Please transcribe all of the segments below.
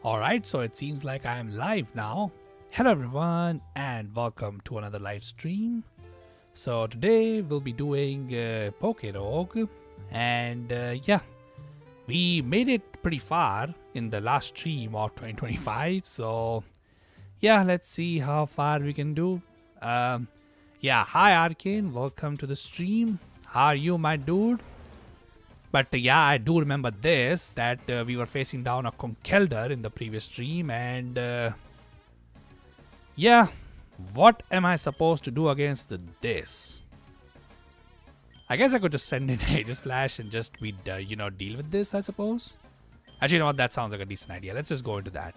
Alright, so it seems like I am live now. Hello everyone and welcome to another live stream. So today we'll be doing Pokerogue and yeah, we made it pretty far in the last stream of 2025. So yeah, let's see how far we can do. Yeah, hi Arcane, welcome to the stream. How are you, my dude? But yeah, I do remember this, that we were facing down a Conkeldurr in the previous stream, and yeah, what am I supposed to do against this? I guess I could just send in Aegislash and just deal with this, I suppose. Actually, you know what, that sounds like a decent idea. Let's just go into that.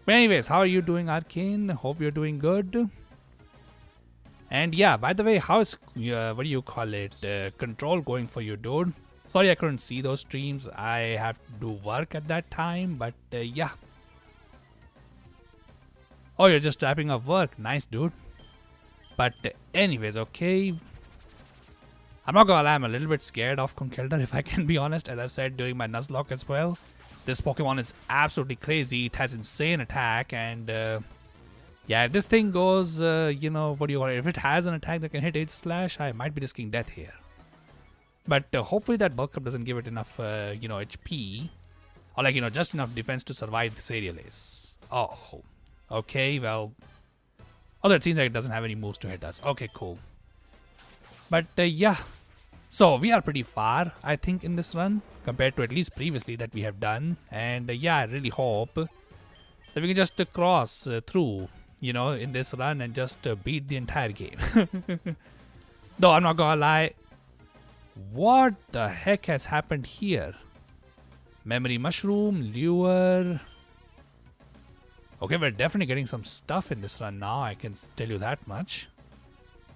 But anyways, how are you doing, Arcane? Hope you're doing good. And yeah, by the way, how is, what do you call it, control going for you, dude? Sorry I couldn't see those streams. I have to do work at that time, but yeah. Oh, you're just wrapping up work. Nice, dude. But anyways, okay. I'm not gonna lie, I'm a little bit scared of Conkeldurr, if I can be honest. As I said during my Nuzlocke as well. This Pokemon is absolutely crazy. It has insane attack, and yeah, if this thing goes, what do you call it? If it has an attack that can hit Aegislash, I might be risking death here. But hopefully that bulk up doesn't give it enough, HP. Or just enough defense to survive this aerial ace. Oh, okay, well. Although it seems like it doesn't have any moves to hit us. Okay, cool. But yeah. So we are pretty far, I think, in this run. Compared to at least previously that we have done. And yeah, I really hope that we can just cross through, in this run and just beat the entire game. Though I'm not gonna lie. What the heck has happened here? Memory Mushroom, Lure. Okay, we're definitely getting some stuff in this run now, I can tell you that much.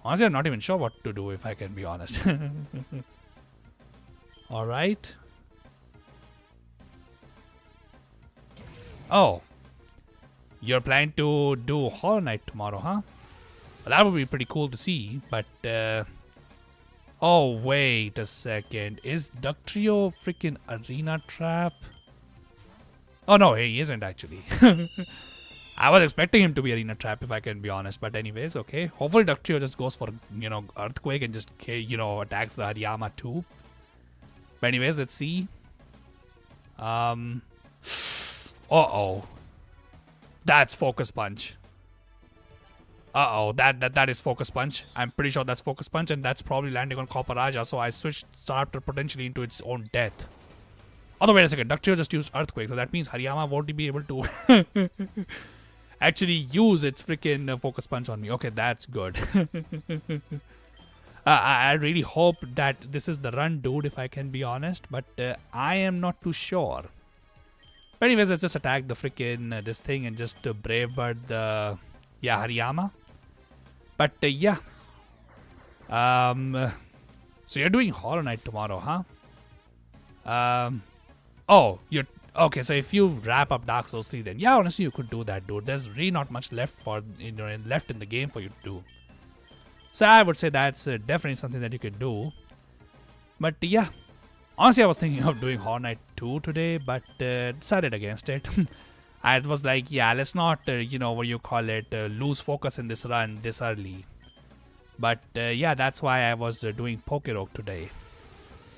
Honestly, I'm not even sure what to do, if I can be honest. Alright. Oh. You're planning to do Hollow Knight tomorrow, huh? Well, that would be pretty cool to see, but oh, wait a second. Is Ductrio freaking Arena Trap? Oh, no, he isn't actually. I was expecting him to be Arena Trap, if I can be honest. But anyways, okay. Hopefully Ductrio just goes for, Earthquake and just, attacks the Hariyama too. But anyways, let's see. Uh-oh. That's Focus Punch. Uh-oh, that is Focus Punch. I'm pretty sure that's Focus Punch, and that's probably landing on Copper so I switched Staraptor potentially into its own death. Although, wait a second, Ductrio just used Earthquake, so that means Hariyama won't be able to actually use its freaking Focus Punch on me. Okay, that's good. I really hope that this is the run, dude, if I can be honest, but I am not too sure. But anyways, let's just attack the freaking this thing and just Brave Bird the Hariyama. But yeah. So you're doing Hollow Knight tomorrow, huh? Oh, you're okay. So if you wrap up Dark Souls 3, then yeah, honestly, you could do that, dude. There's really not much left left in the game for you to do. So I would say that's definitely something that you could do. But yeah, honestly, I was thinking of doing Hollow Knight 2 today, but decided against it. I was like, yeah, let's not, lose focus in this run this early. But yeah, that's why I was doing Pokerogue today.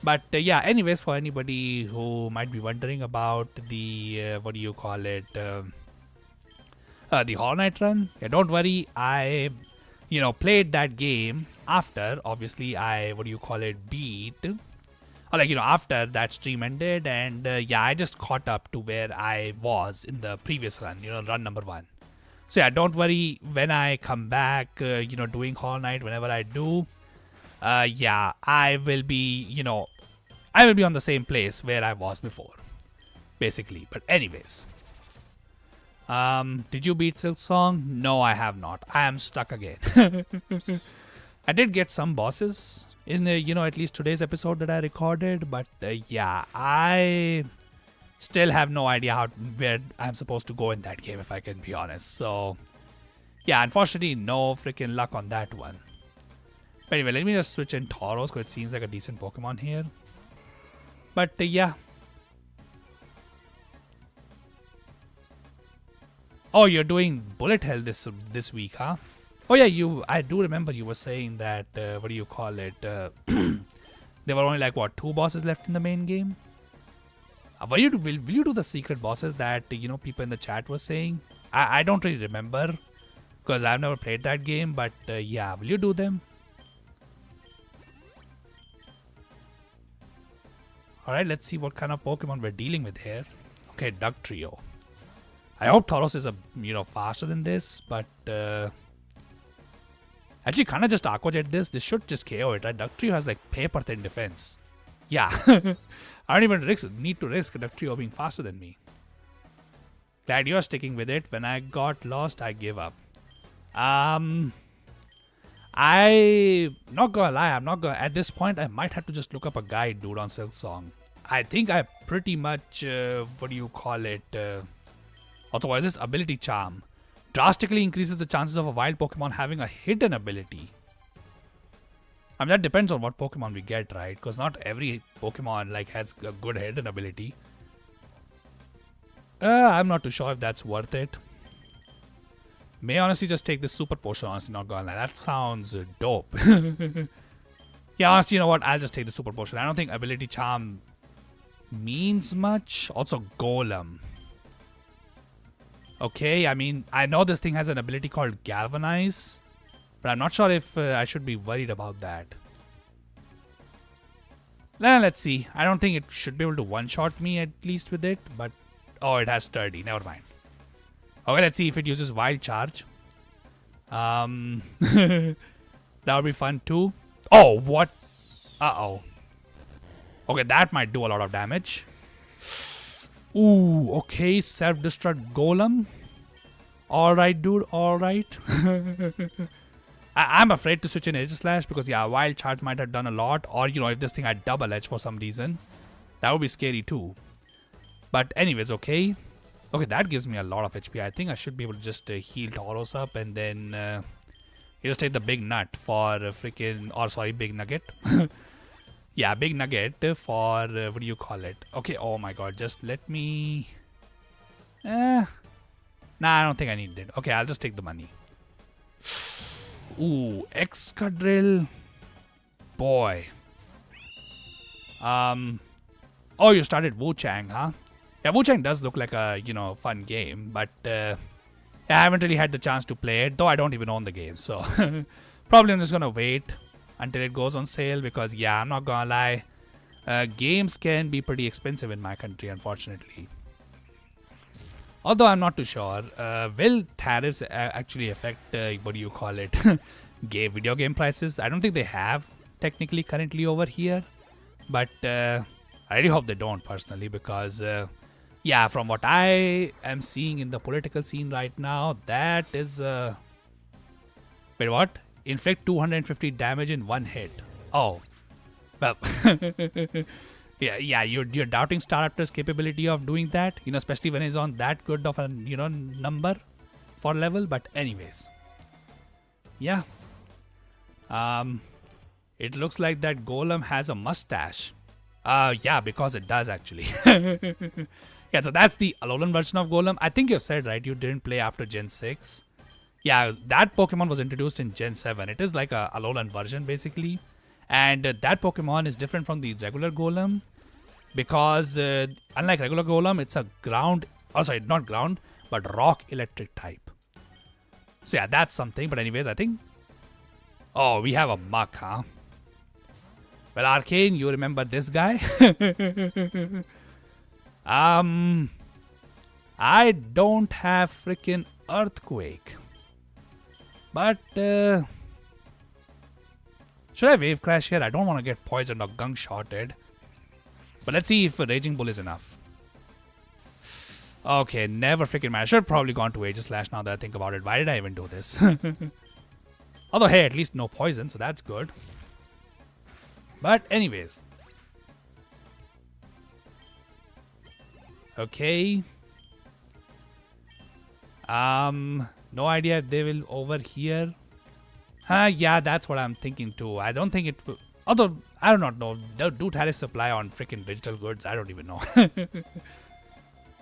But yeah, anyways, for anybody who might be wondering about the, the Hollow Knight run, yeah, don't worry. I, played that game after, obviously, I, beat. Or after that stream ended, and yeah, I just caught up to where I was in the previous run, run number 1. So yeah, don't worry, when I come back, doing Hollow Knight, whenever I do, yeah, I will be, I will be on the same place where I was before, basically. But anyways, did you beat Silk Song? No, I have not. I am stuck again. I did get some bosses in at least today's episode that I recorded, but yeah, I still have no idea where I'm supposed to go in that game, if I can be honest. So yeah, unfortunately, no freaking luck on that one. But anyway, let me just switch in Tauros, because it seems like a decent Pokemon here. But yeah, Oh, you're doing bullet hell this week, huh? Oh yeah, I do remember you were saying that. What do you call it? There were only like what 2 bosses left in the main game. Will you do the secret bosses that people in the chat were saying? I don't really remember because I've never played that game. But yeah, will you do them? All right, let's see what kind of Pokemon we're dealing with here. Okay, Duck Trio. I hope Tauros is faster than this, but actually kind of just Aqua Jet this. This should just KO it, right? Duck Trio has like paper thin defense. Yeah, I don't even need to risk Duck Trio being faster than me. Glad you're sticking with it. When I got lost, I gave up. I not gonna lie, I'm not gonna at this point. I might have to just look up a guide, dude, on Silk Song. I think I pretty much what do you call it? Also, what is this ability charm? Drastically increases the chances of a wild Pokemon having a hidden ability. I mean, that depends on what Pokemon we get, right? Because not every Pokemon like has a good hidden ability. I'm not too sure if that's worth it. May honestly just take this super potion, honestly, not gonna lie. That sounds dope. Yeah, honestly, you know what? I'll just take the super potion. I don't think ability charm means much. Also, Golem. Okay, I mean, I know this thing has an ability called Galvanize, but I'm not sure if I should be worried about that. Let's see. I don't think it should be able to one-shot me at least with it, but... Oh, it has Sturdy. Never mind. Okay, let's see if it uses Wild Charge. That would be fun too. Oh, what? Uh-oh. Okay, that might do a lot of damage. Ooh, okay. Self-destruct Golem. Alright, dude. Alright. I'm afraid to switch in Edge Slash because, yeah, Wild Charge might have done a lot. Or, if this thing had Double Edge for some reason. That would be scary too. But anyways, okay. Okay, that gives me a lot of HP. I think I should be able to just heal Tauros up and then just take the Big Nut for freaking... Or, sorry, Big Nugget. Yeah, Big Nugget for... what do you call it? Okay, oh my god. Just let me... Nah, I don't think I need it. Okay, I'll just take the money. Ooh, Excadrill. Boy. Oh, you started Wu-Chang, huh? Yeah, Wu-Chang does look like a, fun game. But, I haven't really had the chance to play it. Though I don't even own the game. So, probably I'm just gonna wait until it goes on sale. Because, yeah, I'm not gonna lie. Games can be pretty expensive in my country, unfortunately. Although I'm not too sure. Will tariffs actually affect, what do you call it, video game prices? I don't think they have, technically, currently over here. But I really hope they don't, personally, because, yeah, from what I am seeing in the political scene right now, that is... Wait, what? Inflict 250 damage in one hit. Oh. Well... Yeah, you're doubting Staraptor's capability of doing that, especially when he's on that good of a, number for level. But anyways, yeah. It looks like that Golem has a mustache. Yeah, because it does actually. Yeah, so that's the Alolan version of Golem. I think you said, right, you didn't play after Gen 6. Yeah, that Pokemon was introduced in Gen 7. It is like a Alolan version, basically. And that Pokemon is different from the regular Golem. Because, unlike regular Golem, it's a ground... Oh, sorry, not ground, but rock electric type. So yeah, that's something. But anyways, I think... Oh, we have a Muck, huh? Well, Arcane, you remember this guy? I don't have freaking Earthquake. But, should I Wave Crash here? I don't want to get poisoned or gunk shotted. But let's see if a Raging Bull is enough. Okay, never freaking mind. I should have probably gone to Aegis Slash now that I think about it. Why did I even do this? Although, hey, at least no poison, so that's good. But anyways. Okay. No idea if they will over here. Yeah, that's what I'm thinking too. I don't think it will. Although, I do not know. Do tariffs apply on freaking digital goods? I don't even know.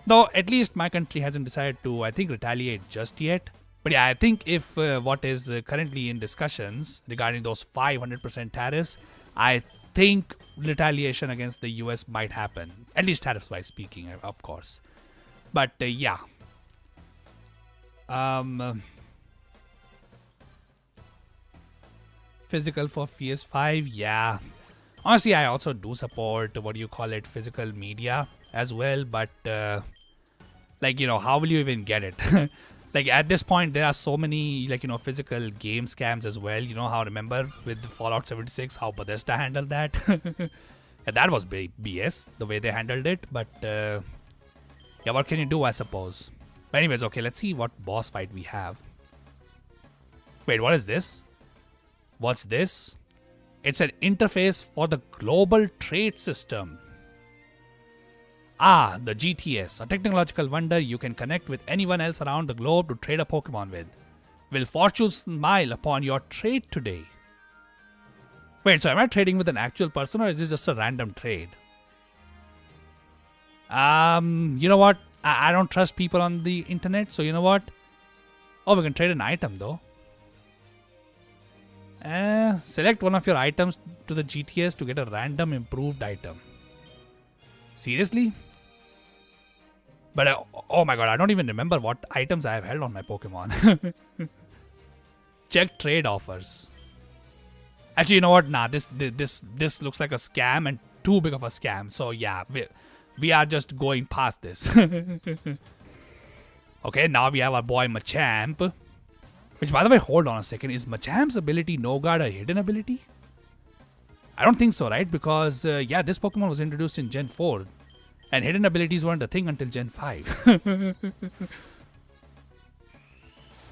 Though Though at least my country hasn't decided to, I think, retaliate just yet. But yeah, I think if what is currently in discussions regarding those 500% tariffs, I think retaliation against the US might happen. At least tariffs-wise speaking, of course. But yeah. Physical for PS5, yeah. Honestly, I also do support, what do you call it, physical media as well. But like, you know, how will you even get it? Like at this point, there are so many, like, you know, physical game scams as well. You know how, remember with Fallout 76, how Bethesda handled that? And that was BS, the way they handled it. But yeah, what can you do, I suppose? But anyways, okay, let's see what boss fight we have. Wait, what is this? What's this? It's an interface for the global trade system. Ah, the GTS, a technological wonder you can connect with anyone else around the globe to trade a Pokemon with. Will fortune smile upon your trade today? Wait, so am I trading with an actual person or is this just a random trade? You know what? I don't trust people on the internet, so you know what? Oh, we can trade an item though. Select one of your items to the GTS to get a random improved item. Seriously? But oh my god, I don't even remember what items I have held on my Pokemon. Check trade offers. Actually, you know what? Nah, this looks like a scam and too big of a scam. So yeah, we are just going past this. Okay, now we have our boy Machamp. Which, by the way, hold on a second. Is Machamp's ability No Guard a hidden ability? I don't think so, right? Because, yeah, this Pokemon was introduced in Gen 4. And hidden abilities weren't a thing until Gen 5.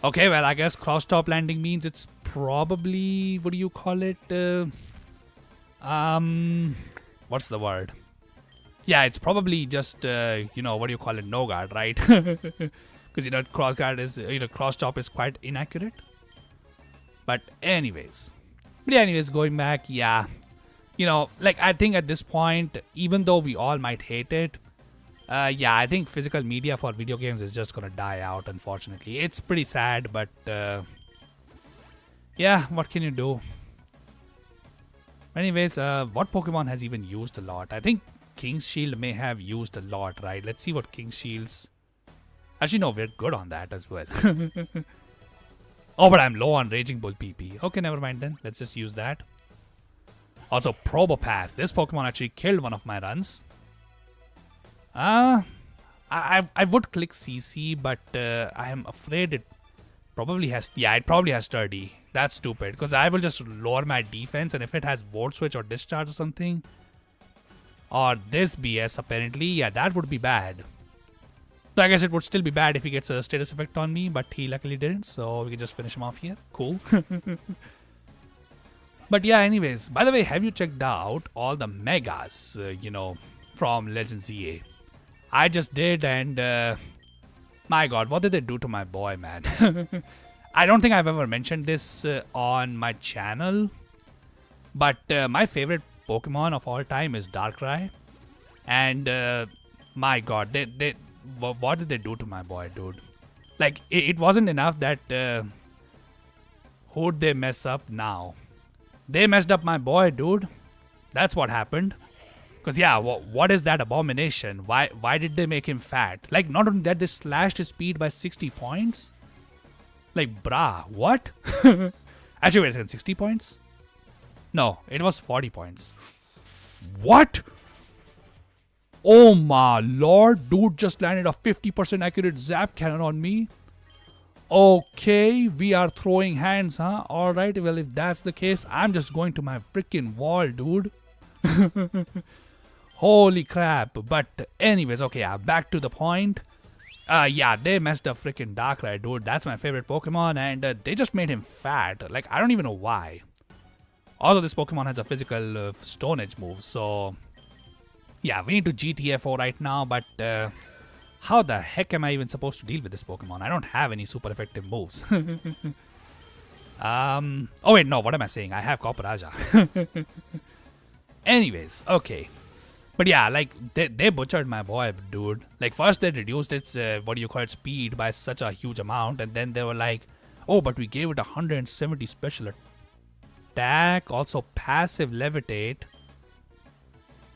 Okay, well, I guess cross-top landing means it's probably... What do you call it? What's the word? Yeah, it's probably just, you know, what do you call it? No Guard, right? Because, you know, cross-guard is, you know, cross-top is quite inaccurate. But anyways. Going back, yeah. You know, like, I think at this point, even though we all might hate it, yeah, I think physical media for video games is just gonna die out, unfortunately. It's pretty sad, but, yeah, what can you do? Anyways, what Pokemon has even used a lot? I think King's Shield may have used a lot, right? Let's see what King's Shield's... Actually, no, we're good on that as well. Oh, but I'm low on Raging Bull PP. Okay, never mind then. Let's just use that. Also, Probopass. This Pokemon actually killed one of my runs. I would click CC, but I am afraid it probably has... Yeah, it probably has Sturdy. That's stupid, because I will just lower my defense, and if it has Volt Switch or Discharge or something, or this BS apparently, yeah, that would be bad. So I guess it would still be bad if he gets a status effect on me, but he luckily didn't, so we can just finish him off here. Cool. But yeah, anyways, by the way, have you checked out all the megas, you know, from Legends EA? I just did, and my god, what did they do to my boy, man? I don't think I've ever mentioned this on my channel, but my favorite Pokemon of all time is Darkrai, and my god, what did they do to my boy, dude? Like, it wasn't enough that who'd they mess up now? They messed up my boy, dude. That's what happened. Because, yeah, what is that abomination? Why did they make him fat? Like, not only that, they slashed his speed by 60 points. Like, brah, what? Actually, wait a second, 60 points? No, it was 40 points. What? Oh my lord, dude just landed a 50% accurate zap cannon on me. Okay, we are throwing hands, huh? Alright, well, if that's the case, I'm just going to my freaking wall, dude. Holy crap. But anyways, okay, yeah, back to the point. Yeah, they messed up freaking Darkrai, dude. That's my favorite Pokemon, and they just made him fat. Like, I don't even know why. Although this Pokemon has a physical Stone Edge move, so... Yeah, we need to GTFO right now, but how the heck am I even supposed to deal with this Pokemon? I don't have any super effective moves. Oh wait, no, what am I saying? I have Copper Raja. Anyways, okay. But yeah, like they butchered my boy, dude. Like first they reduced its what do you call it, speed by such a huge amount, and then they were like, oh, but we gave it 170 special attack, also passive levitate.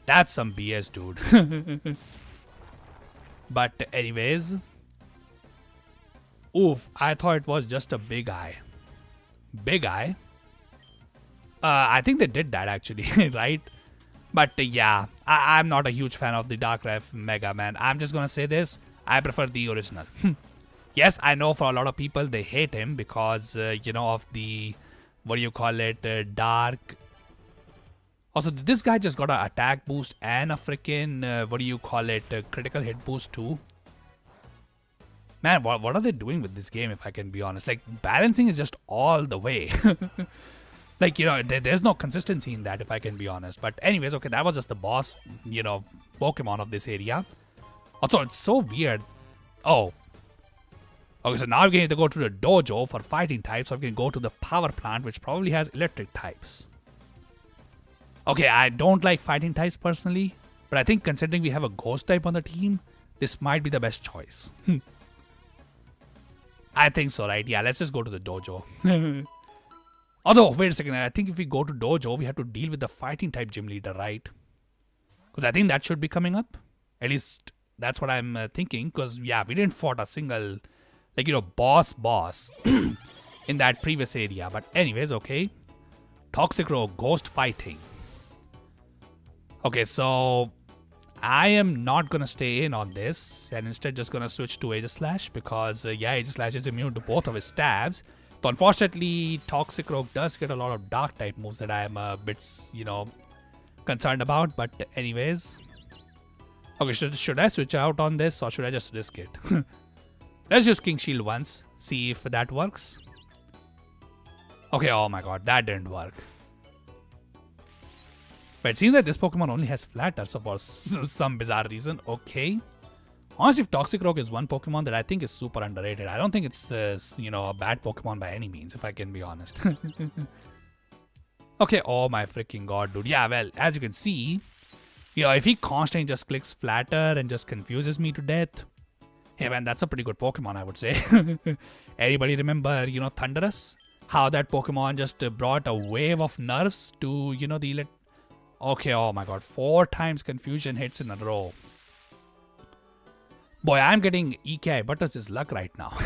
That's some BS, dude. But anyways, oof, I thought it was just a big eye. Big eye. I think they did that actually, right? But yeah, I'm not a huge fan of the Dark Ref Mega Man. I'm just gonna say this: I prefer the original. Yes, I know for a lot of people they hate him because of the what do you call it, dark. Also, this guy just got an attack boost and a freaking what do you call it, critical hit boost too. Man, what are they doing with this game? If I can be honest, like balancing is just all the way. Like, there's no consistency in that, if I can be honest. But anyways, okay, that was just the boss, Pokemon of this area. Also, it's so weird. Oh. Okay, so now we're going to go to the dojo for fighting types. So we can go to the power plant, which probably has electric types. Okay, I don't like fighting types personally. But I think considering we have a ghost type on the team, this might be the best choice. I think so, right? Yeah, let's just go to the dojo. Although, wait a second, I think if we go to dojo, we have to deal with the fighting type gym leader, right? Because I think that should be coming up. At least, that's what I'm thinking. Because, yeah, we didn't fought a single, boss in that previous area. But anyways, okay. Pokerogue, ghost fighting. Okay, so I am not going to stay in on this. And instead just going to switch to Aegislash. Because, Aegislash is immune to both of his stabs. But unfortunately, Pokerogue does get a lot of dark type moves that I am a bit, concerned about. But anyways. Okay, should I switch out on this or should I just risk it? Let's use King Shield once. See if that works. Okay, oh my god, that didn't work. But it seems like this Pokemon only has flat Earth for some bizarre reason. Okay. Honestly, if Pokerogue is one Pokemon that I think is super underrated. I don't think it's, a bad Pokemon by any means, if I can be honest. Okay, oh my freaking god, dude. Yeah, well, as you can see, if he constantly just clicks flatter and just confuses me to death, hey man, that's a pretty good Pokemon, I would say. Anybody remember, Thunderous? How that Pokemon just brought a wave of nerfs to, the Okay, oh my god, 4 times confusion hits in a row. Boy, I'm getting EKI Butters' luck right now.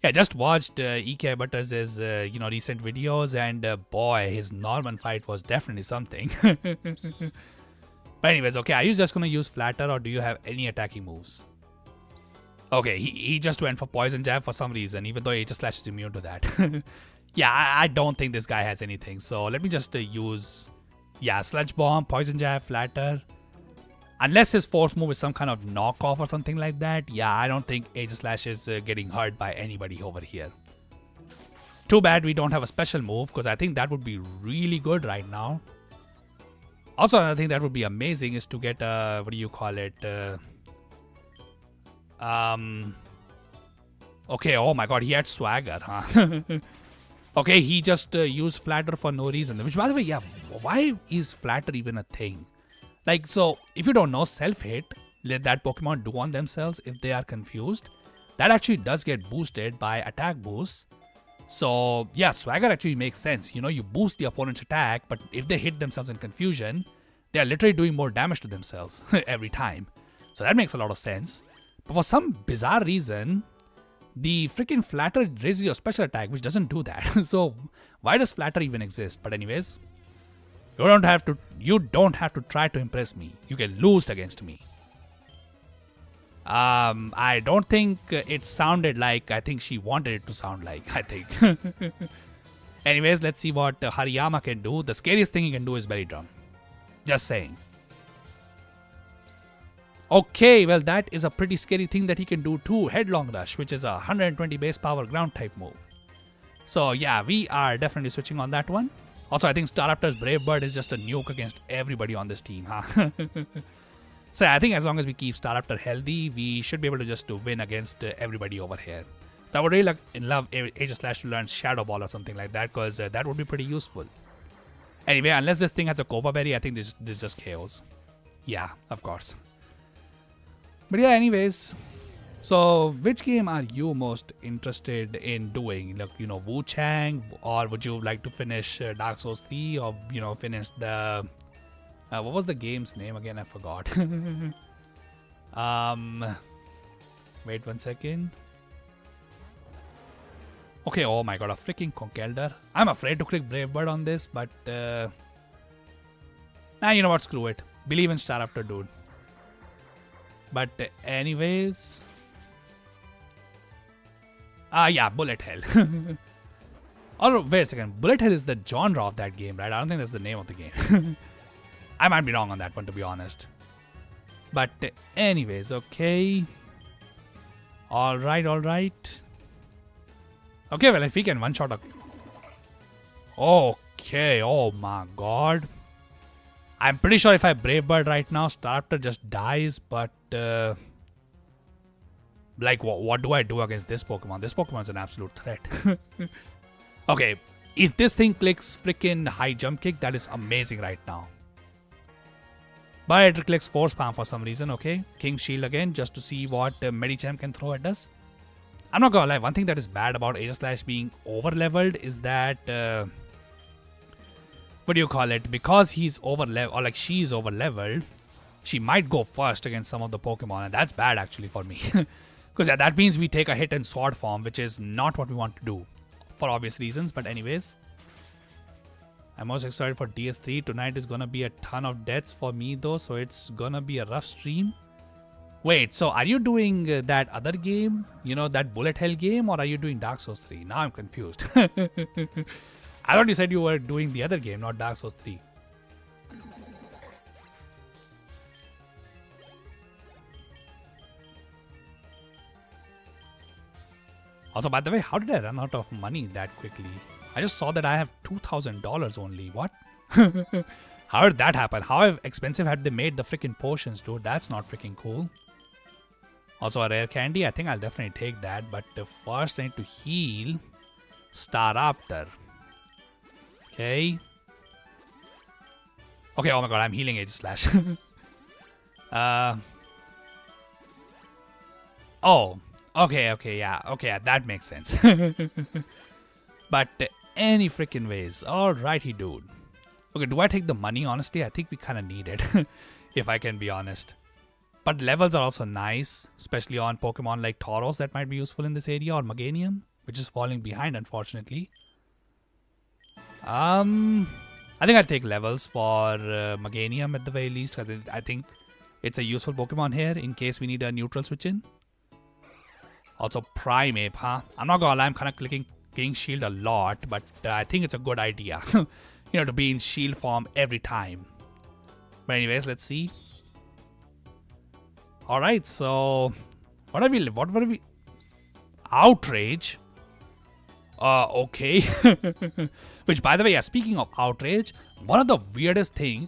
Yeah, just watched EKI Butters' recent videos, and boy, his Norman fight was definitely something. But anyways, okay, are you just gonna use Flatter or do you have any attacking moves? Okay, he just went for Poison Jab for some reason, even though Aegislash is immune to that. Yeah, I don't think this guy has anything, so let me just use, Sludge Bomb, Poison Jab, Flatter. Unless his fourth move is some kind of knockoff or something like that, I don't think Aegislash is getting hurt by anybody over here. Too bad we don't have a special move, because I think that would be really good right now. Also, another thing that would be amazing is to get what do you call it? Okay, oh my god, he had Swagger, huh? Okay, he just used Flatter for no reason. Which, by the way, why is Flatter even a thing? Like, so, if you don't know, self-hit, let that Pokemon do on themselves if they are confused. That actually does get boosted by attack boosts. So, Swagger actually makes sense. You boost the opponent's attack, but if they hit themselves in confusion, they are literally doing more damage to themselves every time. So that makes a lot of sense. But for some bizarre reason, the freaking Flatter raises your special attack, which doesn't do that. So, why does Flatter even exist? But anyways, you don't have to try to impress me. You can lose against me. I don't think it sounded like I think she wanted it to sound like, I think. Anyways, let's see what Hariyama can do. The scariest thing he can do is Berry Drum. Just saying. Okay, well that is a pretty scary thing that he can do too. Headlong Rush, which is a 120 base power ground type move. So we are definitely switching on that one. Also, I think Staraptor's Brave Bird is just a nuke against everybody on this team, huh? So I think as long as we keep Staraptor healthy, we should be able to just win against everybody over here. So I would really love Aegislash to learn Shadow Ball or something like that, because that would be pretty useful. Anyway, unless this thing has a Copa Berry, I think this is just chaos. Yeah, of course. But yeah, anyways. So, which game are you most interested in doing? Like, Wu Chang, or would you like to finish Dark Souls 3, or finish the what was the game's name again? I forgot. um, wait 1 second. Okay, oh my god, a freaking Conkelder. I'm afraid to click Brave Bird on this, but you know what? Screw it. Believe in Staraptor, dude. But anyways. Yeah, Bullet Hell. Or wait a second. Bullet Hell is the genre of that game, right? I don't think that's the name of the game. I might be wrong on that one, to be honest. But anyways, okay. Alright. Okay, well, if we can one-shot a... Okay, oh my god. I'm pretty sure if I Brave Bird right now, Staraptor just dies, but... like, what do I do against this Pokemon? This Pokemon is an absolute threat. Okay, if this thing clicks freaking high jump kick, that is amazing right now. But it clicks force palm for some reason, okay? King Shield again, just to see what Medicham can throw at us. I'm not gonna lie, one thing that is bad about Aegislash being over-leveled is that... what do you call it? Because he's over-leveled, or like she's over-leveled, she might go first against some of the Pokemon, and that's bad actually for me. Because yeah, that means we take a hit in sword form, which is not what we want to do. For obvious reasons, but anyways. I'm most excited for DS3. Tonight is gonna be a ton of deaths for me though, so it's gonna be a rough stream. Wait, so are you doing that other game? That Bullet Hell game, or are you doing Dark Souls 3? Now I'm confused. I thought you said you were doing the other game, not Dark Souls 3. Also, by the way, how did I run out of money that quickly? I just saw that I have $2,000 only. What? How did that happen? How expensive had they made the freaking potions, dude? That's not freaking cool. Also, a rare candy. I think I'll definitely take that. But first, I need to heal Staraptor. Okay. Okay, oh my god, I'm healing Aegislash. Oh. Okay, yeah, that makes sense. But any freaking ways. Alrighty, dude. Okay, do I take the money? Honestly, I think we kind of need it. If I can be honest. But levels are also nice. Especially on Pokemon like Tauros that might be useful in this area. Or Meganium, which is falling behind, unfortunately. I think I'll take levels for Meganium at the very least. Because I think it's a useful Pokemon here in case we need a neutral switch in. Also Primeape, huh? I'm not gonna lie, I'm kind of clicking King Shield a lot, but I think it's a good idea. To be in shield form every time. But anyways, let's see. Alright, so... What were we... Outrage? Okay. Which, by the way, yeah, speaking of Outrage, one of the weirdest thing...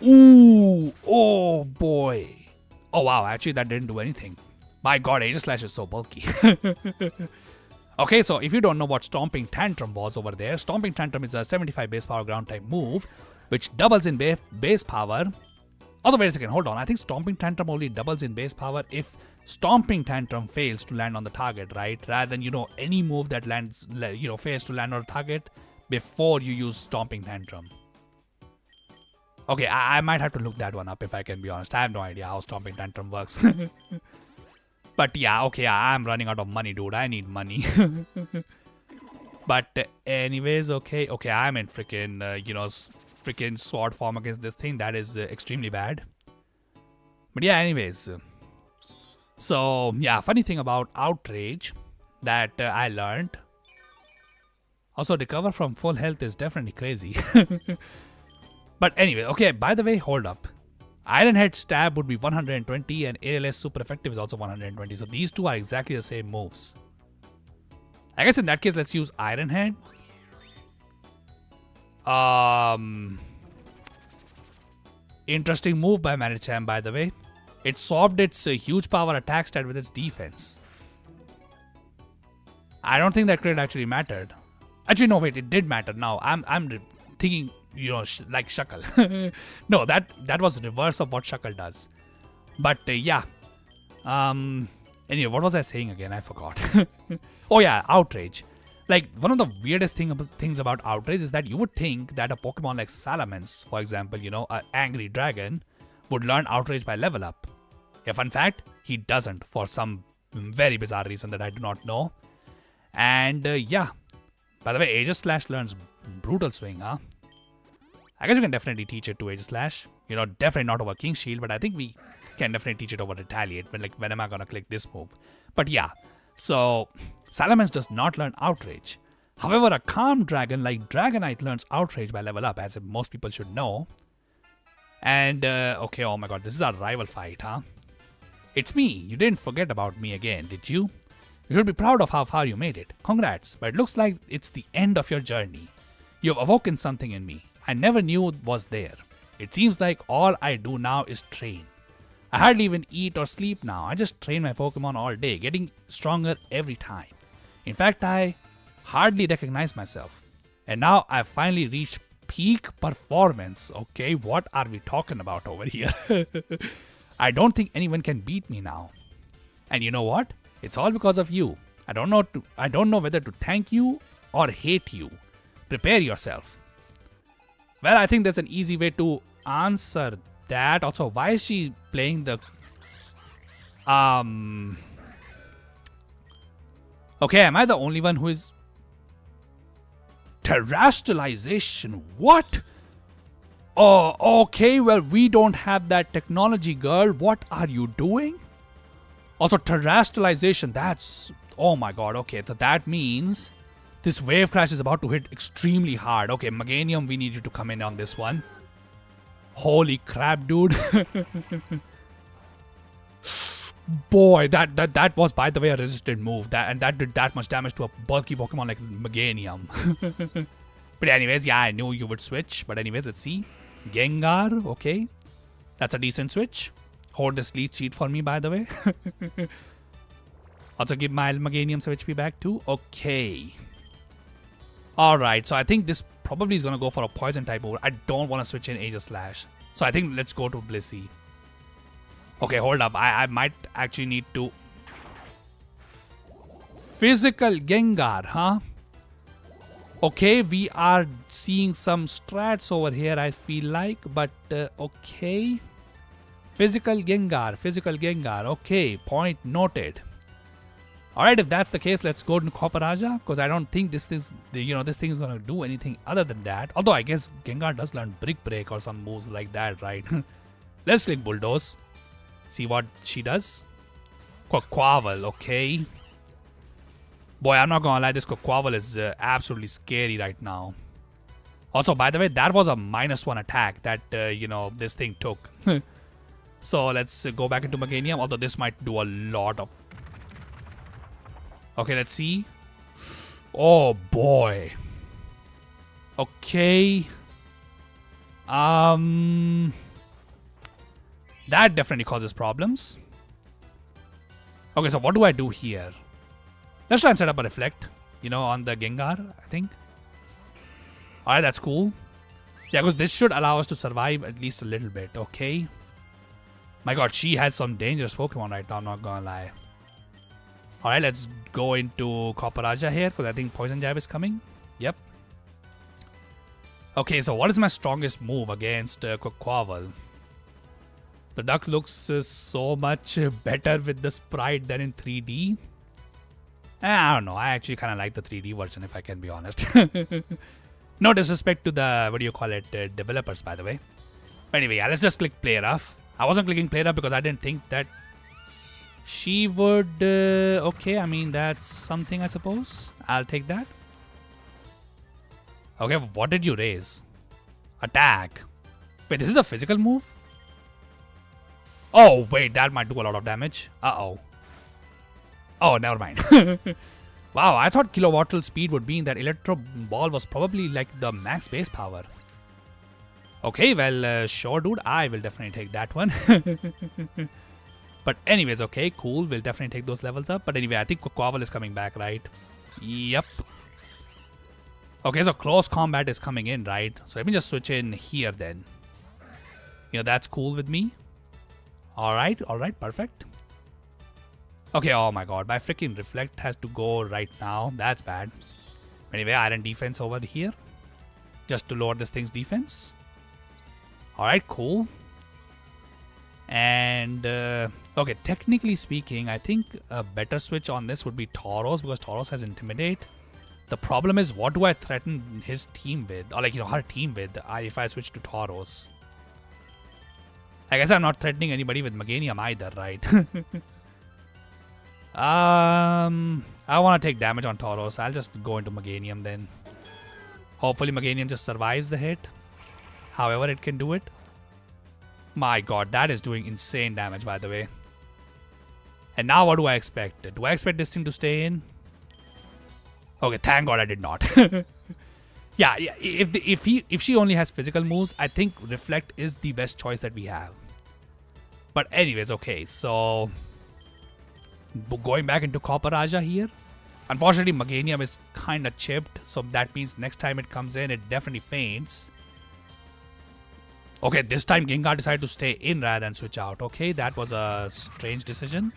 Ooh! Oh, boy! Oh, wow, actually that didn't do anything. My god, Aegislash is so bulky. Okay, so if you don't know what Stomping Tantrum was over there, Stomping Tantrum is a 75 base power ground type move, which doubles in base power. Although, wait a second, hold on. I think Stomping Tantrum only doubles in base power if Stomping Tantrum fails to land on the target, right? Rather than, any move that lands, fails to land on a target before you use Stomping Tantrum. Okay, I might have to look that one up if I can be honest. I have no idea how Stomping Tantrum works. But yeah, okay, I'm running out of money, dude. I need money. But anyways, okay, I'm in freaking, freaking sword form against this thing. That is extremely bad. But yeah, anyways. So, yeah, funny thing about Outrage that I learned. Also, recover from full health is definitely crazy. But anyway, okay, by the way, hold up. Iron Head Stab would be 120 and ALS Super Effective is also 120. So these two are exactly the same moves. I guess in that case, let's use Iron Head. Interesting move by Medicham, by the way. It swapped its huge power attack stat with its defense. I don't think that crit actually mattered. Actually, no, wait, it did matter. Now, I'm thinking like Shuckle. No, that was reverse of what Shuckle does. But yeah. Anyway, what was I saying again? I forgot. Oh yeah, Outrage. Like, one of the weirdest things about Outrage is that you would think that a Pokemon like Salamence, for example, an angry dragon, would learn Outrage by level up. A fun fact, he doesn't for some very bizarre reason that I do not know. And yeah, by the way, Aegis Slash learns Brutal Swing, huh? I guess you can definitely teach it to Aegis Slash. Definitely not over King Shield, but I think we can definitely teach it over Retaliate. When am I gonna click this move? But yeah, so Salamence does not learn Outrage. However, a calm dragon like Dragonite learns Outrage by level up, as most people should know. And okay, oh my god, this is our rival fight, huh? It's me. You didn't forget about me again, did you? You should be proud of how far you made it. Congrats, but it looks like it's the end of your journey. You've awoken something in me I never knew was there. It seems like all I do now is train. I hardly even eat or sleep now. I just train my Pokemon all day, getting stronger every time. In fact, I hardly recognize myself. And now I've finally reached peak performance. Okay, what are we talking about over here? I don't think anyone can beat me now. And you know what? It's all because of you. I don't know whether to thank you or hate you. Prepare yourself. Well, I think there's an easy way to answer that. Also, why is she playing the Okay, am I the only one who is terrestrialization? What? Oh, okay, well, we don't have that technology, girl. What are you doing? Also, terrestrialization, that's... Oh my god, okay, so that means this wave crash is about to hit extremely hard. Okay, Meganium, we need you to come in on this one. Holy crap, dude. Boy, that was, by the way, a resisted move. And that did that much damage to a bulky Pokemon like Meganium. But anyways, yeah, I knew you would switch. But anyways, let's see. Gengar, okay. That's a decent switch. Hold this lead sheet for me, by the way. Also give my Meganium some HP back too. Okay. Alright, so I think this probably is going to go for a poison type move. I don't want to switch in Aegis Slash. So I think let's go to Blissey. Okay, hold up. I might actually need to... Physical Gengar, huh? Okay, we are seeing some strats over here, I feel like. But, okay. Physical Gengar. Okay, point noted. Alright, if that's the case, let's go to Copperaja. Because I don't think this thing is going to do anything other than that. Although, I guess Gengar does learn Brick Break or some moves like that, right? Let's click Bulldoze. See what she does. Quaquaval, okay. Boy, I'm not gonna lie, this Quaquaval is absolutely scary right now. Also, by the way, that was a -1 attack that, this thing took. So, let's go back into Meganium, although this might do a lot of... Okay, let's see. Oh, boy. Okay. That definitely causes problems. Okay, so what do I do here? Let's try and set up a Reflect, on the Gengar, I think. Alright, that's cool. Yeah, because this should allow us to survive at least a little bit, okay? My god, she has some dangerous Pokemon right now, I'm not gonna lie. Alright, let's go into Copperaja here, because I think Poison Jab is coming. Yep. Okay, so what is my strongest move against Quaquaval? The duck looks so much better with the sprite than in 3D. I don't know. I actually kind of like the 3D version, if I can be honest. No disrespect to the, developers, by the way. But anyway, yeah, let's just click Play Rough. I wasn't clicking Play Rough because I didn't think that she would... okay, I mean, that's something, I suppose. I'll take that. Okay, what did you raise? Attack. Wait, this is a physical move? Oh, wait, that might do a lot of damage. Uh-oh. Oh, never mind. Wow, I thought Kilowatt speed would mean that Electro Ball was probably like the max base power. Okay, well, sure, dude. I will definitely take that one. But anyways, okay, cool. We'll definitely take those levels up. But anyway, I think Quaquaval is coming back, right? Yep. Okay, so close combat is coming in, right? So let me just switch in here then. That's cool with me. Alright, perfect. Okay, oh my god, my freaking reflect has to go right now. That's bad. Anyway, iron defense over here. Just to lower this thing's defense. Alright, cool. And, okay, technically speaking, I think a better switch on this would be Tauros, because Tauros has Intimidate. The problem is, what do I threaten his team with? Or, like, her team with if I switch to Tauros? I guess I'm not threatening anybody with Meganium either, right? I want to take damage on Tauros. I'll just go into Meganium then. Hopefully Meganium just survives the hit. However it can do it. My god, that is doing insane damage, by the way. And now what do I expect? Do I expect this thing to stay in? Okay, thank god I did not. Yeah, if she only has physical moves, I think Reflect is the best choice that we have. But anyways, okay, so going back into Copper Raja here. Unfortunately, Meganium is kind of chipped, so that means next time it comes in, it definitely faints. Okay, this time Gengar decided to stay in rather than switch out. Okay, that was a strange decision.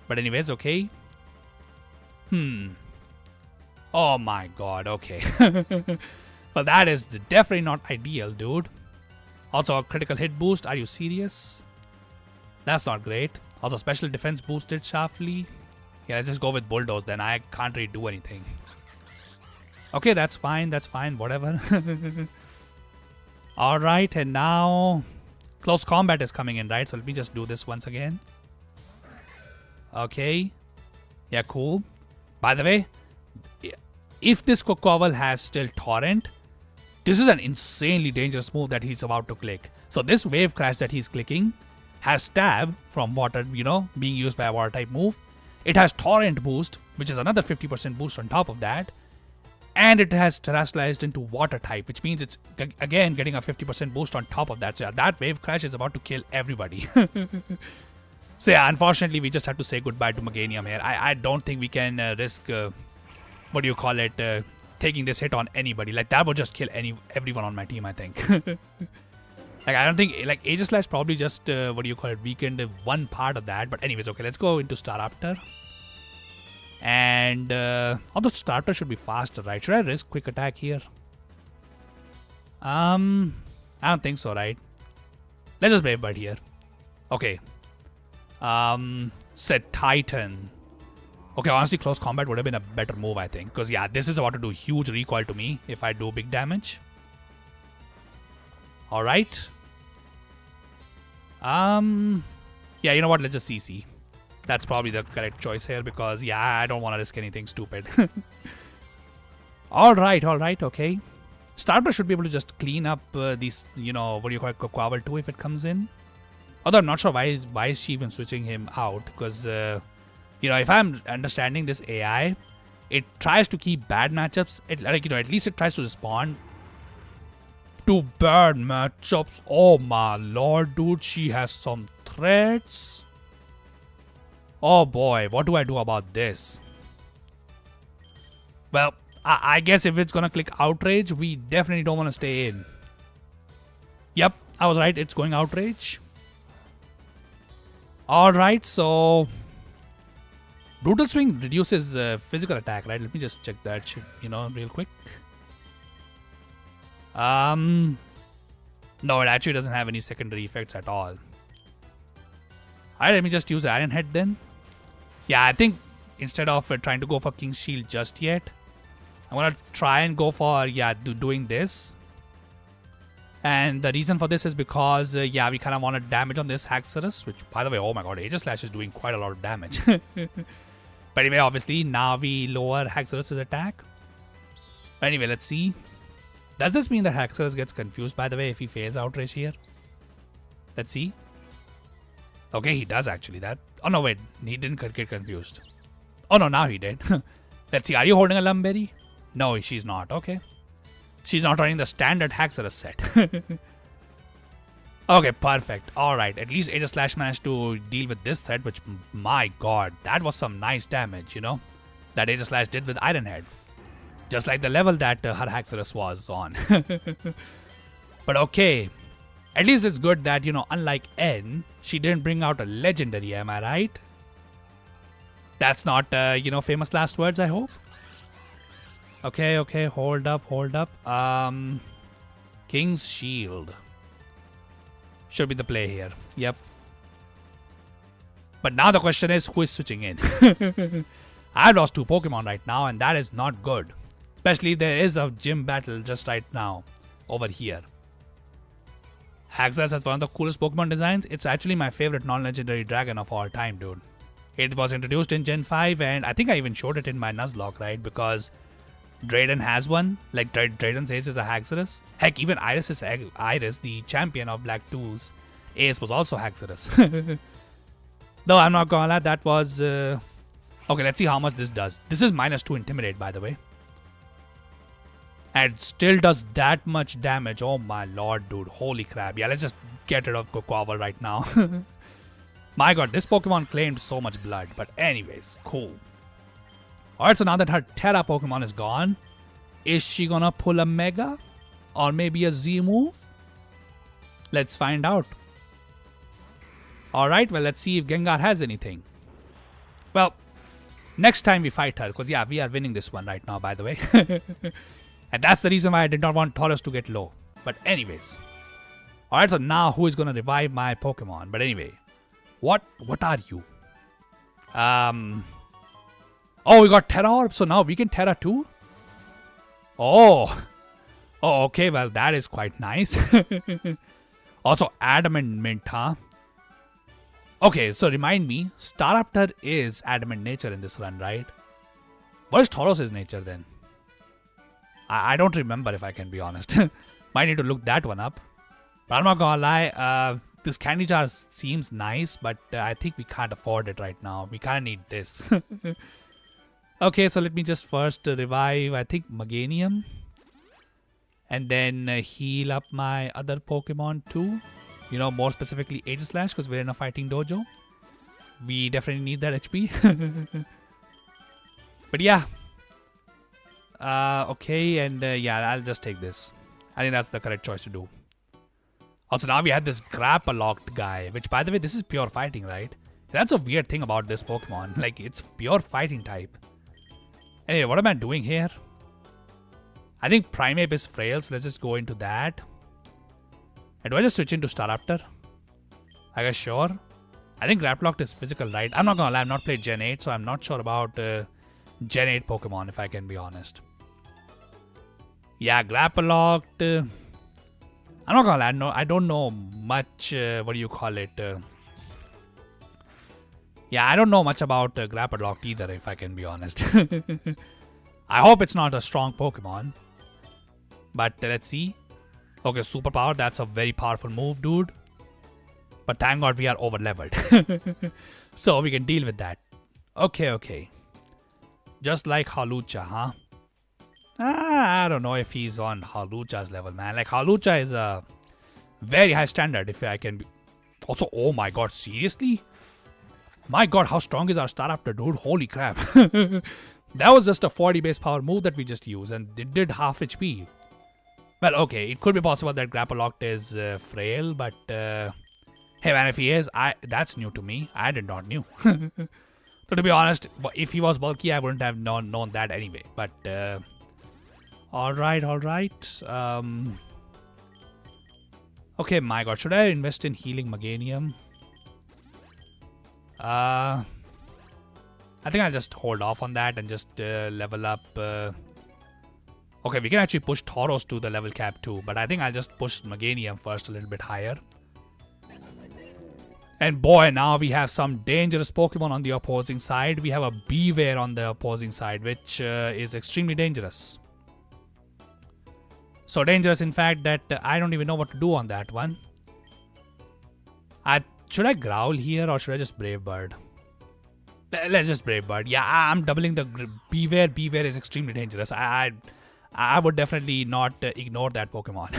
But anyways, okay. Oh my god, okay. Well, that is definitely not ideal, dude. Also, a critical hit boost. Are you serious? That's not great. Also, special defense boosted sharply. Yeah, let's just go with Bulldoze then. I can't really do anything. Okay, that's fine. That's fine. Whatever. Alright, and now close combat is coming in, right? So let me just do this once again. Okay. Yeah, cool. By the way, if this Quaquaval has still Torrent, this is an insanely dangerous move that he's about to click. So this Wave Crash that he's clicking has Stab from water, being used by a water type move. It has Torrent boost, which is another 50% boost on top of that. And it has terrestrialized into water type, which means it's again getting a 50% boost on top of that. So yeah, that Wave Crash is about to kill everybody. So yeah, unfortunately, we just have to say goodbye to Meganium here. I don't think we can risk, taking this hit on anybody. Like, that would just kill everyone on my team, I think. Like, I don't think, like, Aegislash probably just, weakened one part of that. But anyways, okay, let's go into Staraptor. And, although Staraptor should be faster, right? Should I risk Quick Attack here? I don't think so, right? Let's just Brave Bird here. Okay. Set Titan. Okay, honestly, close combat would have been a better move, I think. Because, yeah, this is about to do huge recoil to me if I do big damage. Alright. Yeah, you know what? Let's just CC. That's probably the correct choice here because, yeah, I don't want to risk anything stupid. Alright, okay. Starter should be able to just clean up these, Quaquaval too if it comes in. Although I'm not sure why is she even switching him out because, if I'm understanding this AI, it tries to keep bad matchups. At least it tries to respond to bad matchups. Oh my lord, dude, she has some threats. Oh boy, what do I do about this? Well, I guess if it's gonna click Outrage, we definitely don't want to stay in. Yep, I was right, it's going Outrage. Alright, so Brutal Swing reduces physical attack, right? Let me just check that shit, real quick. No, it actually doesn't have any secondary effects at all. Alright, let me just use Iron Head then. Yeah, I think instead of trying to go for King's Shield just yet, I'm gonna try and go for, doing this. And the reason for this is because, we kind of wanted damage on this Haxorus, which, by the way, oh my god, Aegislash is doing quite a lot of damage. But anyway, obviously, now we lower Haxorus' attack. But anyway, let's see. Does this mean that Haxorus gets confused, by the way, if he fails Outrage here? Let's see. Okay, he does actually that. Oh no, wait, he didn't get confused. Oh no, now he did. Let's see, are you holding a Lumberry? No, she's not. Okay. She's not running the standard Haxorus set. Okay, perfect. Alright, at least Aegislash managed to deal with this threat, which, my god, that was some nice damage, that Aegislash did with Iron Head. Just like the level that her Haxorus was on. But okay. At least it's good that, unlike N, she didn't bring out a legendary, am I right? That's not, famous last words, I hope. Okay, hold up. King's Shield. Should be the play here. Yep. But now the question is, who is switching in? I've lost 2 Pokemon right now, and that is not good. Especially if there is a gym battle just right now. Over here. Haxorus has one of the coolest Pokemon designs. It's actually my favorite non-legendary dragon of all time, dude. It was introduced in Gen 5, and I think I even showed it in my Nuzlocke, right? Because Drayden has one. Like, Drayden's ace is a Haxorus. Heck, even Iris, the champion of Black 2's ace, was also Haxorus. Though, I'm not gonna lie, that was... Okay, let's see how much this does. This is -2 Intimidate, by the way. And still does that much damage. Oh my lord, dude. Holy crap. Yeah, let's just get rid of Quaquaval right now. My god, this Pokemon claimed so much blood. But anyways, cool. Alright, so now that her Terra Pokemon is gone, is she gonna pull a Mega? Or maybe a Z move? Let's find out. Alright, well, let's see if Gengar has anything. Well, next time we fight her. Because, yeah, we are winning this one right now, by the way. And that's the reason why I did not want Tauros to get low. But anyways. Alright, so now who is going to revive my Pokemon? But anyway. What are you? Oh, we got Terra Orb. So now we can Terra too? Oh. Oh, okay. Well, that is quite nice. Also, Adamant Mint, huh? Okay, so remind me. Staraptor is Adamant nature in this run, right? What is Tauros' nature then? I don't remember, if I can be honest. Might need to look that one up. But I'm not gonna lie, this candy jar seems nice, but I think we can't afford it right now. We kinda need this. Okay, so let me just first revive, I think, Meganium. And then heal up my other Pokemon too. More specifically Aegislash, because we're in a fighting dojo. We definitely need that HP. But yeah. Okay, and yeah, I'll just take this. I think that's the correct choice to do. Also, now we had this Grappa-locked guy, which, by the way, this is pure fighting, right? That's a weird thing about this Pokemon. Like, it's pure fighting type. Anyway, what am I doing here? I think Primeape is frail, so let's just go into that. And do I just switch into Staraptor? I guess sure. I think Grappa-locked is physical, right? I'm not gonna lie, I've not played Gen 8, so I'm not sure about Gen 8 Pokemon, if I can be honest. Yeah, Grappa-locked. I'm not gonna lie, no, I don't know much, what do you call it? Yeah, I don't know much about Grappa-locked either, if I can be honest. I hope it's not a strong Pokemon. But let's see. Okay, Superpower, that's a very powerful move, dude. But thank God we are over leveled. So we can deal with that. Okay. Just like Hawlucha, huh? I don't know if he's on Hawlucha's level, man. Like, Hawlucha is a very high standard, if I can be... Also, oh my god, seriously? My god, how strong is our Staraptor, dude? Holy crap. That was just a 40 base power move that we just used, and it did half HP. Well, okay, it could be possible that Grappa-locked is frail, but... hey man, if he is, that's new to me. I did not know. So to be honest, if he was bulky, I wouldn't have known that anyway. But, alright. Okay, my god, should I invest in healing Meganium? I think I'll just hold off on that and just level up. Okay, we can actually push Tauros to the level cap too, but I think I'll just push Meganium first a little bit higher. And boy, now we have some dangerous Pokemon on the opposing side. We have a Bewear on the opposing side, which is extremely dangerous. So dangerous, in fact, that I don't even know what to do on that one. Should I Growl here or should I just Brave Bird? Let's just Brave Bird. Yeah, I'm doubling the Bewear. Bewear is extremely dangerous. I would definitely not ignore that Pokemon.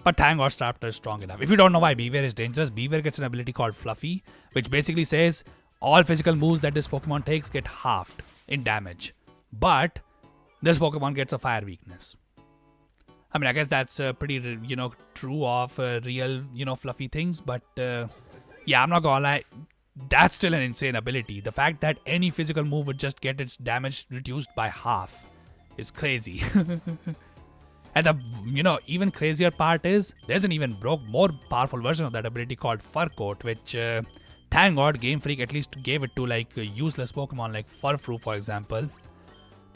But thank God Staraptor is strong enough. If you don't know why Bewear is dangerous, Bewear gets an ability called Fluffy, which basically says all physical moves that this Pokemon takes get halved in damage. But this Pokemon gets a fire weakness. I mean, I guess that's pretty, true of real, fluffy things. But yeah, I'm not gonna lie. That's still an insane ability. The fact that any physical move would just get its damage reduced by half is crazy. And the, even crazier part is there's an even more powerful version of that ability called Fur Coat, which, thank God, Game Freak at least gave it to like useless Pokemon like Furfrou, for example.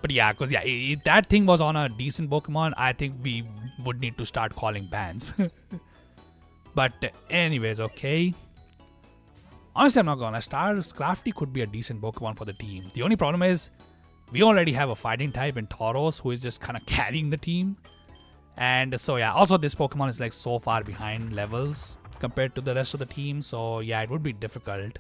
But yeah, because if that thing was on a decent Pokemon, I think we would need to start calling bans. But anyways, okay. Honestly, I'm not gonna. Scrafty could be a decent Pokemon for the team. The only problem is we already have a fighting type in Tauros who is just kind of carrying the team. And so yeah, also this Pokemon is like so far behind levels compared to the rest of the team. So yeah, it would be difficult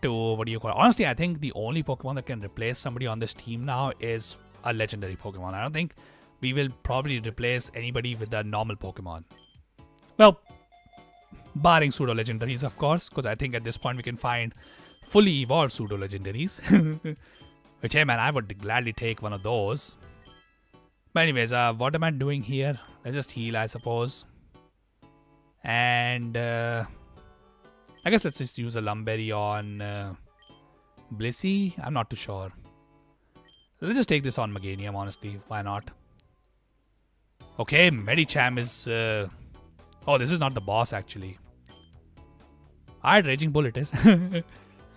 to, honestly, I think the only Pokemon that can replace somebody on this team now is a legendary Pokemon. I don't think we will probably replace anybody with a normal Pokemon. Well, barring pseudo legendaries, of course, because I think at this point we can find fully evolved pseudo legendaries. Which, hey man, I would gladly take one of those. But anyways, what am I doing here? Let's just heal, I suppose. And I guess let's just use a Lumberry on Blissey. I'm not too sure. Let's just take this on Meganium, honestly. Why not? Okay, Medicham is... oh, this is not the boss, actually. Alright, Raging Bull it is.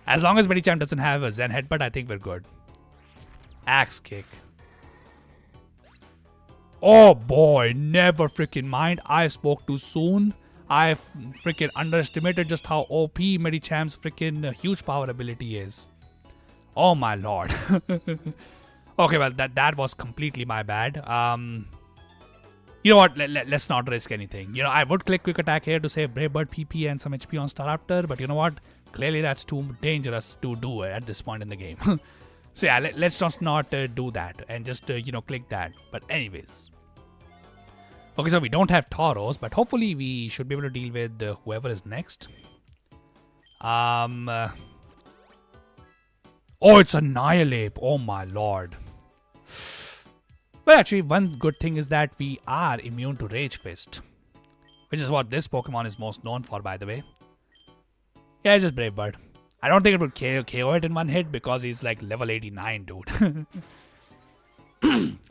As long as Medicham doesn't have a Zen Headbutt, I think we're good. Axe Kick. Oh boy, never freaking mind. I spoke too soon. I freaking underestimated just how OP Medicham's freaking huge power ability is. Oh my lord. Okay, well that was completely my bad. You know what? Let's not risk anything. I would click Quick Attack here to save Brave Bird PP and some HP on Staraptor, but you know what? Clearly that's too dangerous to do at this point in the game. So yeah, let's just not do that and just, click that. But anyways. Okay, so we don't have Tauros, but hopefully we should be able to deal with whoever is next. Oh, it's Annihilate. Oh my lord. Well, actually, one good thing is that we are immune to Rage Fist. Which is what this Pokemon is most known for, by the way. Yeah, it's just Brave Bird. I don't think it would KO it in one hit because he's like level 89, dude.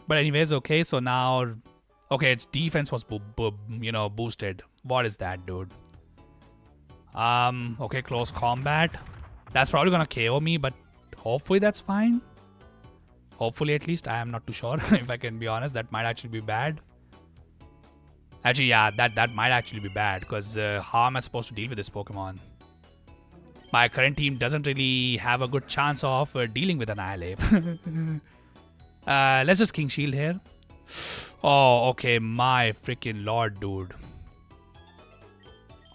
But anyways, okay, so now... Okay, its defense was boosted. What is that, dude? Okay, close combat. That's probably gonna KO me, but hopefully that's fine. Hopefully, at least. I am not too sure, if I can be honest. That might actually be bad. Actually, yeah, that might actually be bad, because how am I supposed to deal with this Pokemon? My current team doesn't really have a good chance of dealing with Annihilate. Let's just King Shield here. Oh, okay, my freaking lord, dude.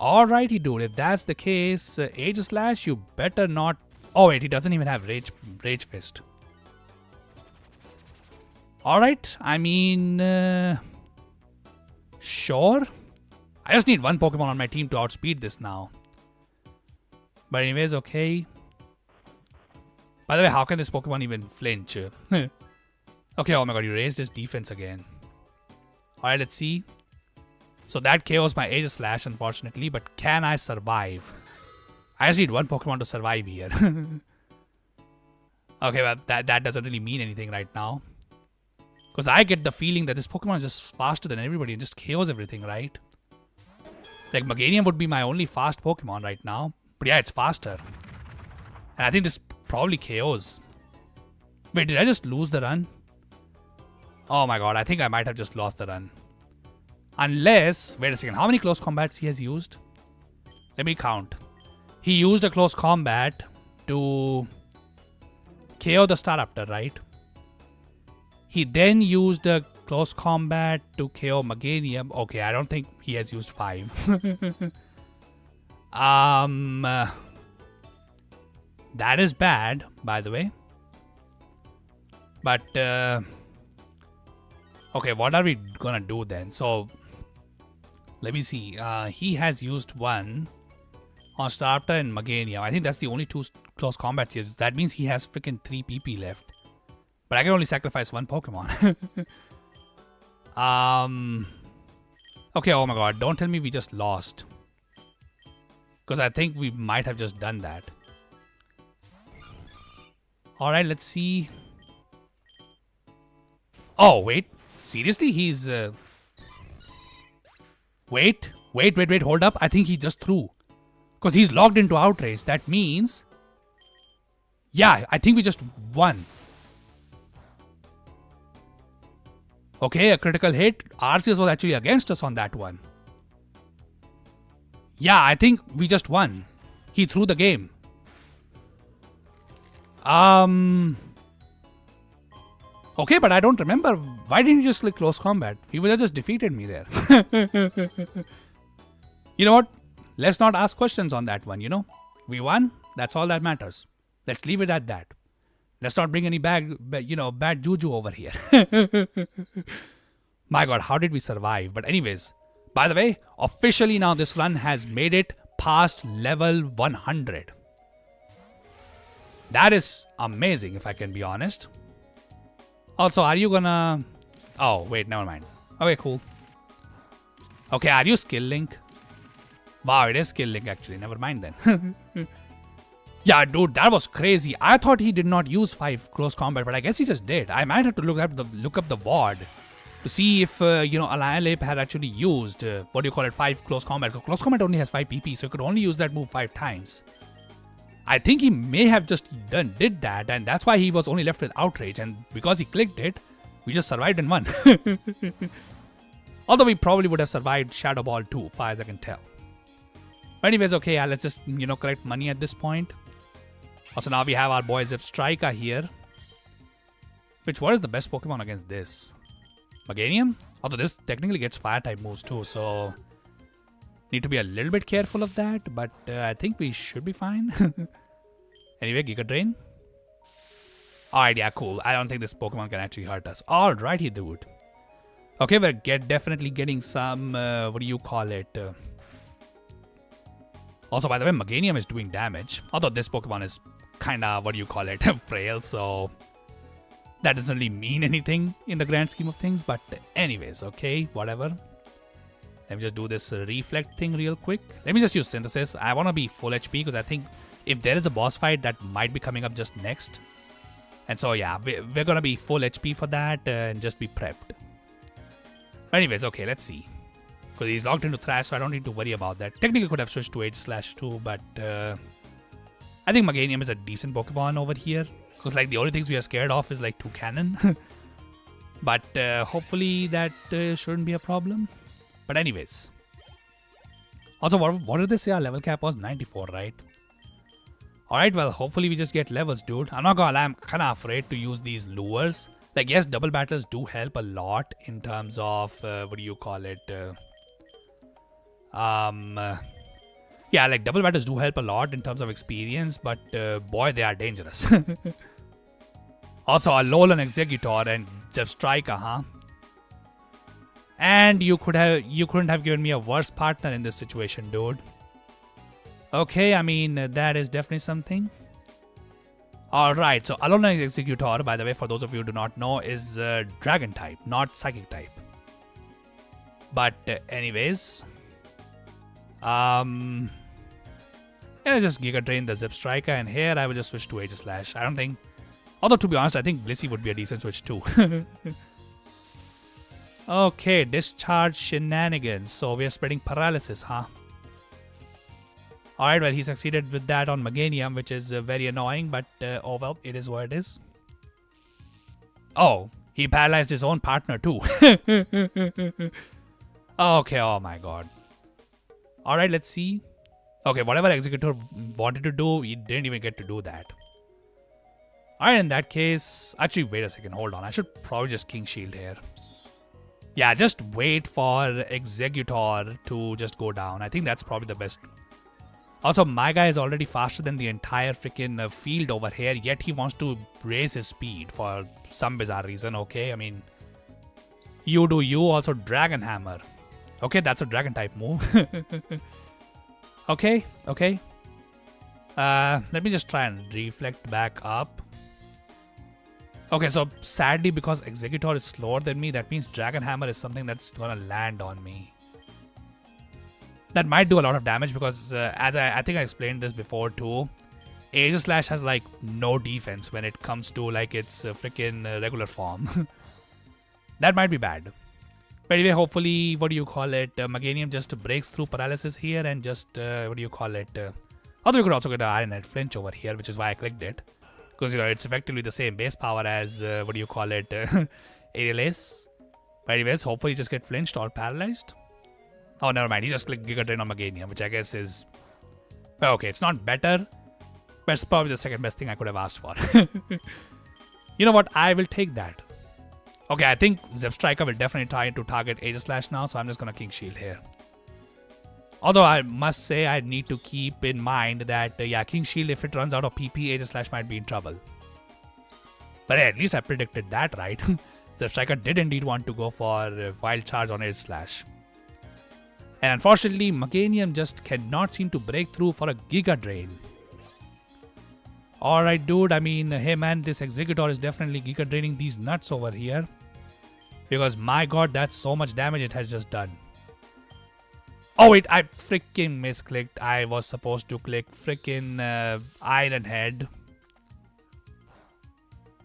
Alrighty, dude, if that's the case, Age Slash, you better not... Oh, wait, he doesn't even have Rage Fist. Alright, I mean... sure. I just need one Pokemon on my team to outspeed this now. But anyways, okay. By the way, how can this Pokemon even flinch? Okay, oh my god, you raised his defense again. Alright, let's see. So that KOs my Aegis Slash, unfortunately. But can I survive? I just need one Pokemon to survive here. Okay, well, that doesn't really mean anything right now. Because I get the feeling that this Pokemon is just faster than everybody and just KOs everything, right? Like, Meganium would be my only fast Pokemon right now. But yeah, it's faster. And I think this probably KOs. Wait, did I just lose the run? Oh my god, I think I might have just lost the run. Unless... Wait a second, how many close combats he has used? Let me count. He used a close combat to KO the Staraptor, right? He then used a close combat to KO Meganium. Okay, I don't think he has used 5. That is bad, by the way. But, okay, what are we gonna do then? So, let me see. He has used 1 on Staraptor and Meganium. I think that's the only 2 close combats he has. That means he has freaking 3 PP left. But I can only sacrifice one Pokemon. Okay, oh my god, don't tell me we just lost. Because I think we might have just done that. Alright, let's see. Oh, wait. Seriously? He's... Wait, hold up. I think he just threw. Because he's logged into Outrage. That means... Yeah, I think we just won. Okay, a critical hit. Arceus was actually against us on that one. Yeah, I think we just won. He threw the game. Okay, but I don't remember. Why didn't you just click close combat? He would have just defeated me there. You know what? Let's not ask questions on that one, you know? We won. That's all that matters. Let's leave it at that. Let's not bring any bad juju over here. My god, how did we survive? But anyways, by the way, officially now this run has made it past level 100. That is amazing, if I can be honest. Also, are you gonna... Oh, wait, never mind. Okay, cool. Okay, are you skill link? Wow, it is skill link actually. Never mind then. Yeah, dude, that was crazy. I thought he did not use 5 close combat, but I guess he just did. I might have to look up the VOD to see if, Allialip had actually used, 5 close combat. Close combat only has 5 PP, so he could only use that move 5 times. I think he may have just did that, and that's why he was only left with Outrage, and because he clicked it, we just survived and won. Although we probably would have survived Shadow Ball too, far as I can tell. But anyways, okay, let's just, collect money at this point. Also, now we have our boy Zipstrika here. What is the best Pokemon against this? Meganium? Although this technically gets fire-type moves too, so... Need to be a little bit careful of that, but I think we should be fine. Anyway, Giga Drain. Alright, yeah, cool. I don't think this Pokemon can actually hurt us. Alrighty, dude. Okay, we're definitely getting some, Also, by the way, Meganium is doing damage. Although this Pokemon is kinda, frail, so... That doesn't really mean anything in the grand scheme of things, but anyways, okay, whatever. Let me just do this reflect thing real quick. Let me just use Synthesis. I want to be full HP because I think if there is a boss fight that might be coming up just next. And so yeah, we're going to be full HP for that and just be prepped. Anyways, okay, let's see. Because he's locked into Thrash, so I don't need to worry about that. Technically could have switched to H/2, but I think Meganium is a decent Pokemon over here. Because the only things we are scared of is 2 cannon. But hopefully that shouldn't be a problem. But anyways. Also, what did they say our level cap was? 94, right? Alright, well, hopefully we just get levels, dude. I'm not gonna lie, I'm kinda afraid to use these lures. Yes, double battles do help a lot in terms of, yeah, double battles do help a lot in terms of experience, but boy, they are dangerous. Also, a Alolan Executor and Zipstrika, huh? And you couldn't have given me a worse partner in this situation, dude. Okay, I mean, that is definitely something. Alright, so Alolan Executor, by the way, for those of you who do not know, is Dragon type, not Psychic type. But anyways... Yeah, just Giga Drain the Zipstrika, and here I will just switch to Aegislash. I don't think... Although, to be honest, I think Blissey would be a decent switch too. Okay, Discharge Shenanigans. So we are spreading Paralysis, huh? Alright, well, he succeeded with that on Meganium, which is very annoying, but oh well, it is what it is. Oh, he paralyzed his own partner too. Okay, oh my god. Alright, let's see. Okay, whatever Executor wanted to do, he didn't even get to do that. Alright, in that case... Actually, wait a second, hold on. I should probably just King Shield here. Yeah, just wait for Executor to just go down. I think that's probably the best. Also, my guy is already faster than the entire freaking field over here, yet he wants to raise his speed for some bizarre reason, okay? I mean, you do you, also Dragon Hammer. Okay, that's a Dragon type move. Okay, okay. Let me just try and reflect back up. Okay, so sadly, because Executor is slower than me, that means Dragon Hammer is something that's gonna land on me. That might do a lot of damage because, as I think I explained this before too, Aegis Slash has like no defense when it comes to like its freaking regular form. That might be bad. But anyway, hopefully, what do you call it? Meganium just breaks through paralysis here and just, what do you call it? Although you could also get an Iron Head flinch over here, which is why I clicked it. Because, you know, it's effectively the same base power as, what do you call it? Aerial Ace. But anyways, hopefully you just get flinched or paralyzed. Oh, never mind. You just click Giga Drain on Meganium, which I guess is... Well, okay, it's not better. But it's probably the second best thing I could have asked for. You know what? I will take that. Okay, I think Zip Striker will definitely try to target Aegis Slash now, so I'm just gonna King Shield here. Although I must say I need to keep in mind that, yeah, King Shield, if it runs out of PP, Aegis Slash might be in trouble. But hey, at least I predicted that right. Zip Striker did indeed want to go for Wild Charge on Aegis Slash. And unfortunately, Meganium just cannot seem to break through for a Giga Drain. Alright, dude, I mean, hey man, this Executor is definitely Giga Draining these nuts over here. Because my god, that's so much damage it has just done. Oh wait, I freaking misclicked. I was supposed to click freaking Iron Head.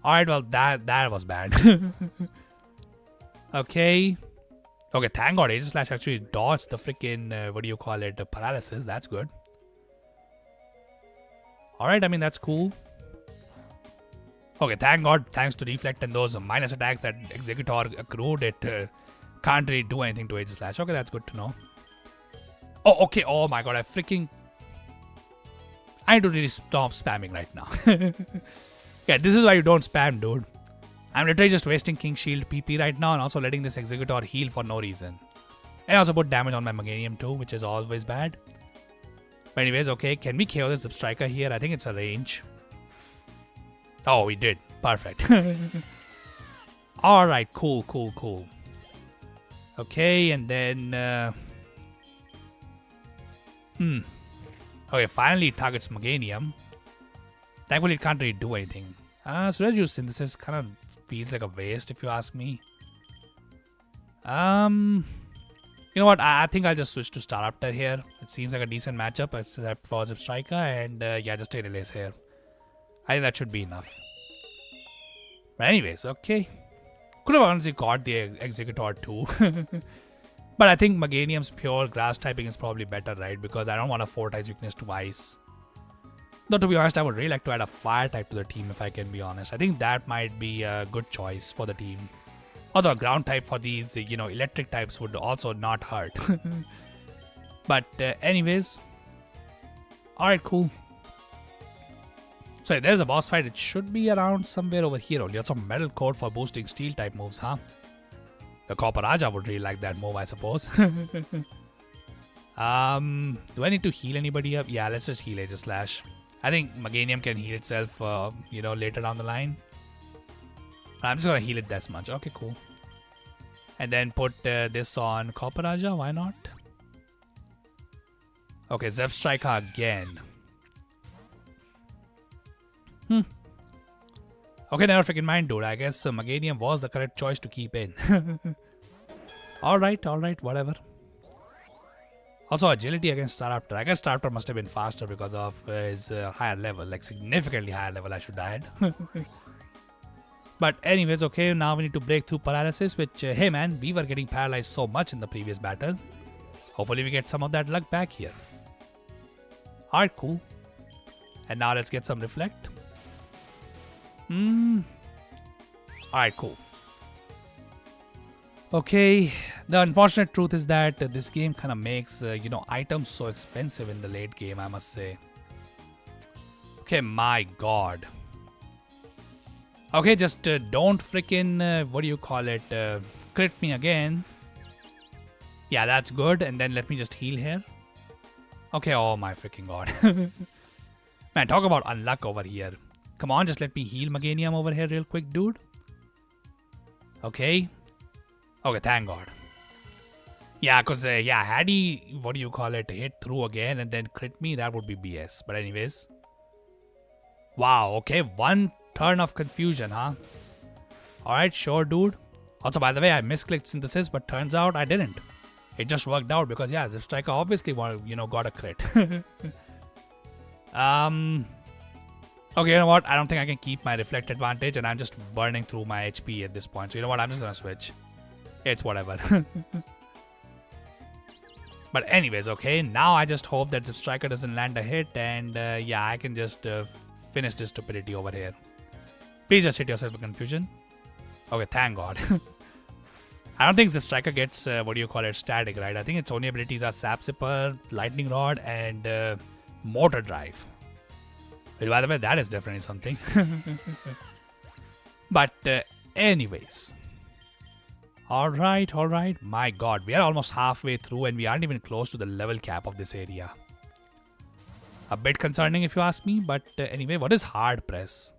Alright, well, that was bad. Okay. Okay, thank god, Aegis Slash actually dodged the freaking, what do you call it, paralysis. That's good. Alright, I mean, that's cool. Okay, thank god, thanks to Deflect and those minus attacks that Executor accrued, it can't really do anything to Aegis Slash. Okay, that's good to know. Oh, okay, oh my god, I need to really stop spamming right now. Yeah, this is why you don't spam, dude. I'm literally just wasting King Shield PP right now and also letting this Executor heal for no reason. And also put damage on my Meganium too, which is always bad. But anyways, okay, can we KO this Zip Striker here? I think it's a range. Oh, we did. Perfect. Alright, cool. Okay, and then... Okay, finally it targets Meganium. Thankfully it can't really do anything. So let's use Synthesis. Kind of feels like a waste if you ask me. You know what? I think I'll just switch to Staraptor here. It seems like a decent matchup except for Zip Striker, and yeah, just take Release here. I think that should be enough. But anyways, okay. Could have honestly got the Executor too. But I think Meganium's pure grass typing is probably better, right? Because I don't want a 4-type weakness to ice. Though to be honest, I would really like to add a fire type to the team if I can be honest. I think that might be a good choice for the team. Although a ground type for these, you know, electric types would also not hurt. But anyways. Alright, cool. So there's a boss fight. It should be around somewhere over here only. Also Metal Coat for boosting steel type moves, huh? The Copper Raja would really like that move, I suppose. Do I need to heal anybody up? Yeah, let's just heal Aegis Slash. I think Meganium can heal itself, you know, later down the line. I'm just gonna heal it this much. Okay, cool. And then put this on Copper Raja. Why not? Okay, Zep Striker again. Okay, never freaking mind, dude. I guess Meganium was the correct choice to keep in. Alright, whatever. Also, agility against Staraptor. I guess Staraptor must have been faster because of his higher level. Like, significantly higher level, I should add. But anyways, okay, now we need to break through paralysis, which, hey man, we were getting paralyzed so much in the previous battle. Hopefully we get some of that luck back here. Alright, cool. And now let's get some Reflect. Alright, cool. Okay, the unfortunate truth is that this game kind of makes, you know, items so expensive in the late game, I must say. Okay, my god. Okay, just don't freaking, what do you call it, crit me again. Yeah, that's good. And then let me just heal here. Okay, oh my freaking god. Man, talk about unluck over here. Come on, just let me heal Meganium over here real quick, dude. Okay. Okay, thank god. Yeah, because, yeah, had he, what do you call it, hit through again and then crit me, that would be BS. But anyways. Wow, okay, one turn of confusion, huh? Alright, sure, dude. Also, by the way, I misclicked synthesis, but turns out I didn't. It just worked out because, yeah, Zip Striker obviously got a crit. Okay, you know what? I don't think I can keep my reflect advantage, and I'm just burning through my HP at this point. So you know what? I'm just gonna switch. It's whatever. But anyways, okay. Now I just hope that Zip Striker doesn't land a hit, and yeah, I can just finish this stupidity over here. Please just hit yourself with confusion. Okay, thank God. I don't think Zip Striker gets static, right? I think its only abilities are Sap Sipper, Lightning Rod, and Motor Drive. Which, by the way, that is definitely something. But anyways. Alright. My God, we are almost halfway through and we aren't even close to the level cap of this area. A bit concerning if you ask me, but anyway, what is Hard Press?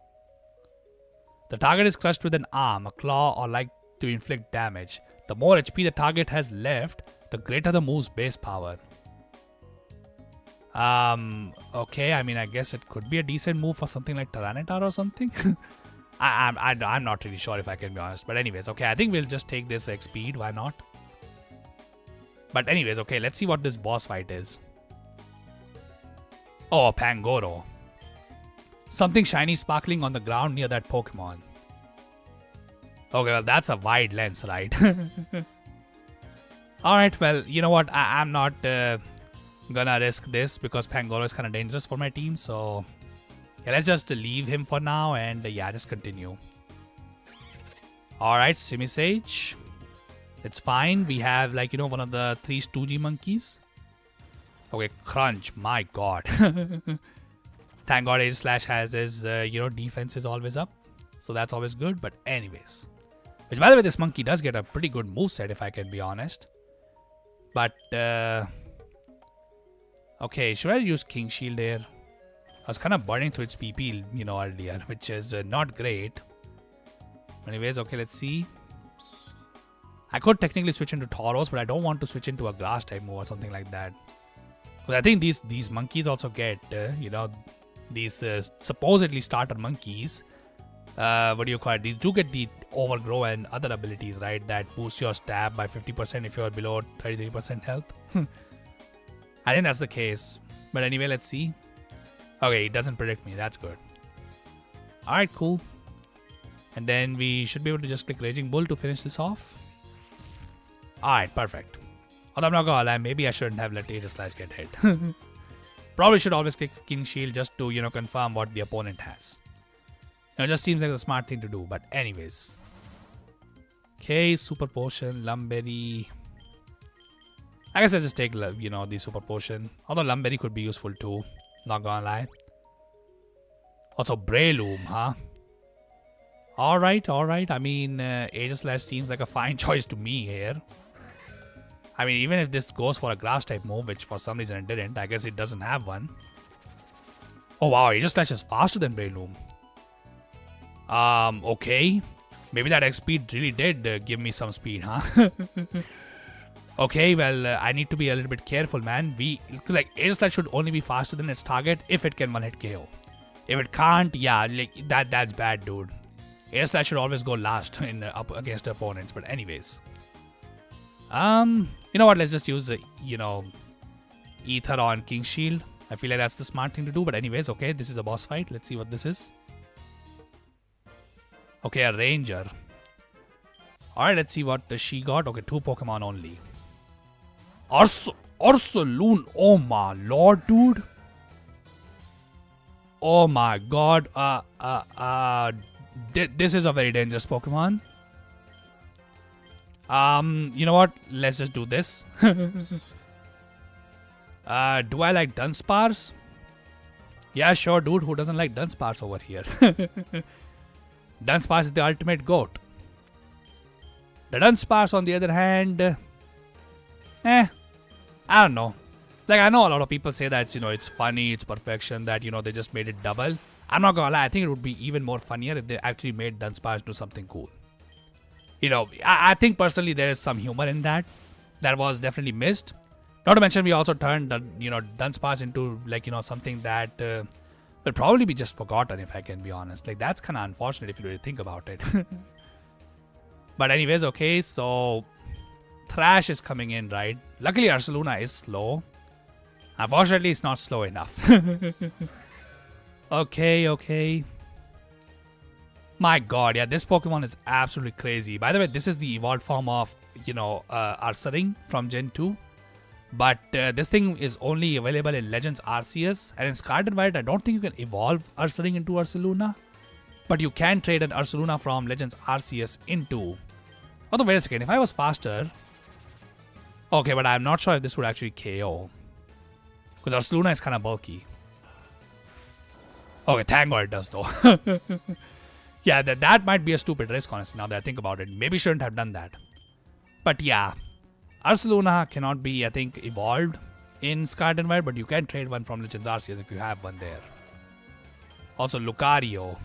The target is crushed with an arm, a claw, or like to inflict damage. The more HP the target has left, the greater the move's base power. Okay, I mean, I guess it could be a decent move for something like Tyranitar or something. I'm not really sure if I can be honest. But anyways, okay, I think we'll just take this speed. Why not? But anyways, okay, let's see what this boss fight is. Oh, Pangoro. Something shiny sparkling on the ground near that Pokemon. Okay, well, that's a wide lens, right? Alright, well, you know what? I'm not gonna risk this because Pangoro is kind of dangerous for my team. So, yeah, let's just leave him for now and yeah, just continue. Alright, Simisage. It's fine. We have, like, one of the 3 Stoogie monkeys. Okay, Crunch. My God. Thank God Aegis Slash has his, defense is always up. So that's always good. But anyways. Which, by the way, this monkey does get a pretty good moveset, if I can be honest. But, okay, should I use King Shield here? I was kind of burning through its PP, earlier, which is not great. Anyways, okay, let's see. I could technically switch into Tauros, but I don't want to switch into a grass type move or something like that. Because I think these monkeys also get, these supposedly starter monkeys. These do get the Overgrow and other abilities, right? That boost your stab by 50% if you're below 33% health. I think that's the case. But anyway, let's see. Okay, it doesn't predict me. That's good. Alright, cool. And then we should be able to just click Raging Bull to finish this off. Alright, perfect. Although I'm not gonna lie, maybe I shouldn't have let Aegis Slash get hit. Probably should always click King Shield just to, confirm what the opponent has. It just seems like a smart thing to do, but anyways. Okay, Super Potion, Lumberry. I guess I'll just take, the Super Potion. Although Lumberry could be useful too, not gonna lie. Also, Breloom, huh? Alright. I mean, Aegis Slash seems like a fine choice to me here. I mean, even if this goes for a grass type move, which for some reason it didn't, I guess it doesn't have one. Oh wow, Aegis Slash is faster than Breloom. Okay. Maybe that X speed really did give me some speed, huh? Okay, well, I need to be a little bit careful, man. Aegis Slash should only be faster than its target if it can one-hit KO. If it can't, yeah, that's bad, dude. Aegis Slash should always go last up against the opponents. But anyways. You know what? Let's just use, Ether on King Shield. I feel like that's the smart thing to do. But anyways, okay, this is a boss fight. Let's see what this is. Okay, a Ranger. Alright, let's see what she got. Okay, 2 Pokemon only. Ursaloon. Oh my lord, dude. Oh my god. This is a very dangerous Pokemon. You know what? Let's just do this. Do I like Dunsparce? Yeah, sure, dude. Who doesn't like Dunsparce over here? Dunsparce is the ultimate goat. The Dunsparce, on the other hand, I don't know. Like, I know a lot of people say that, it's funny, it's perfection, that, they just made it double. I'm not gonna lie, I think it would be even more funnier if they actually made Dunsparce do something cool. I think personally there is some humor in that. That was definitely missed. Not to mention we also turned, Dunsparce into, something that will probably be just forgotten, if I can be honest. Like, that's kind of unfortunate if you really think about it. But anyways, okay, so Thrash is coming in, right? Luckily, Ursaluna is slow. Unfortunately, it's not slow enough. Okay. My god, yeah, this Pokemon is absolutely crazy. By the way, this is the evolved form of, Ursaring from Gen 2. But this thing is only available in Legends Arceus. And in Scarlet and Violet, I don't think you can evolve Ursaring into Ursaluna. But you can trade an Ursaluna from Legends Arceus into... Although, wait a second, if I was faster... Okay, but I'm not sure if this would actually KO. Because Ursaluna is kind of bulky. Okay, thank god it does though. Yeah, that might be a stupid risk, honestly, now that I think about it. Maybe shouldn't have done that. But yeah, Ursaluna cannot be, I think, evolved in Scarlet and Violet, but you can trade one from Legends Arceus if you have one there. Also, Lucario.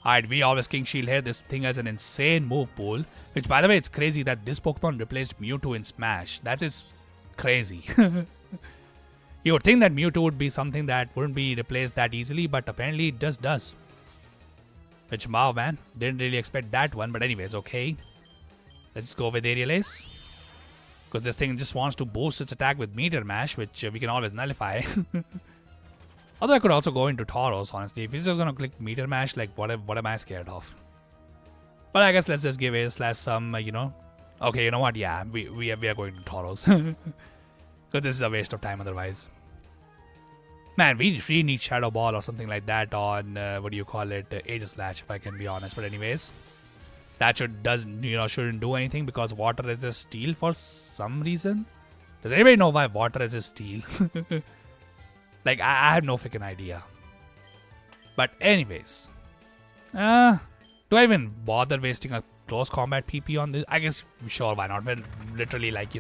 Alright, we always King Shield here. This thing has an insane move pool. Which, by the way, it's crazy that this Pokemon replaced Mewtwo in Smash. That is crazy. You would think that Mewtwo would be something that wouldn't be replaced that easily, but apparently it just does. Which, wow, man. Didn't really expect that one, but anyways, okay. Let's go with Aerial Ace. Because this thing just wants to boost its attack with Meteor Mash, which we can always nullify. Although I could also go into Tauros, honestly. If he's just gonna click Meteor Mash, like, what am I scared of? But I guess let's just give Aerial some, Okay, you know what? Yeah, we are going to Tauros. Because this is a waste of time otherwise. Man, we really need Shadow Ball or something like that on, Aegislash, if I can be honest. But anyways, that shouldn't do anything because water resists steel for some reason. Does anybody know why water resists steel? Like, I have no freaking idea. But anyways, do I even bother wasting a close combat PP on this? I guess, sure, why not? We're literally like,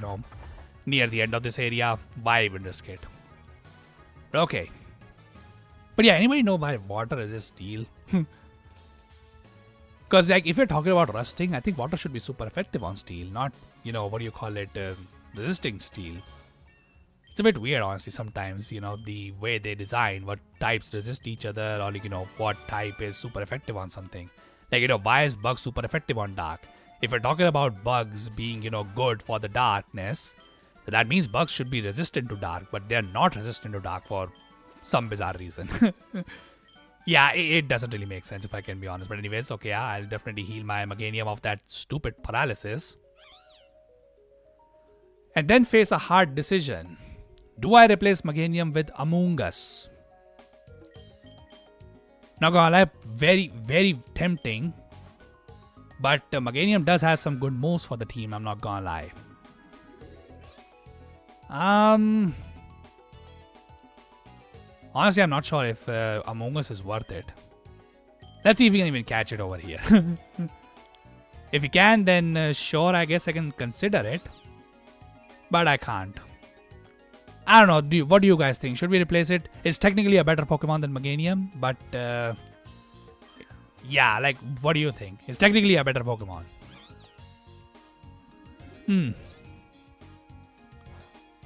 near the end of this area. Why even risk it? Okay. But yeah, anybody know why water resists steel? Because like if you're talking about rusting, I think water should be super effective on steel, not, resisting steel. It's a bit weird, honestly, sometimes, the way they design, what types resist each other, or what type is super effective on something. Like, why is bug super effective on dark? If we're talking about bugs being, good for the darkness, that means bugs should be resistant to dark, but they're not resistant to dark for some bizarre reason. Yeah, it doesn't really make sense if I can be honest. But anyways, okay, yeah, I'll definitely heal my Meganium of that stupid paralysis. And then face a hard decision. Do I replace Meganium with Among Us? Now, gonna lie, very, very tempting. But Meganium does have some good moves for the team, I'm not gonna lie. Honestly, I'm not sure if Among Us is worth it. Let's see if we can even catch it over here. If we can, then sure, I guess I can consider it. But I can't. I don't know. What do you guys think? Should we replace it? It's technically a better Pokemon than Meganium, but yeah, like, what do you think? It's technically a better Pokemon.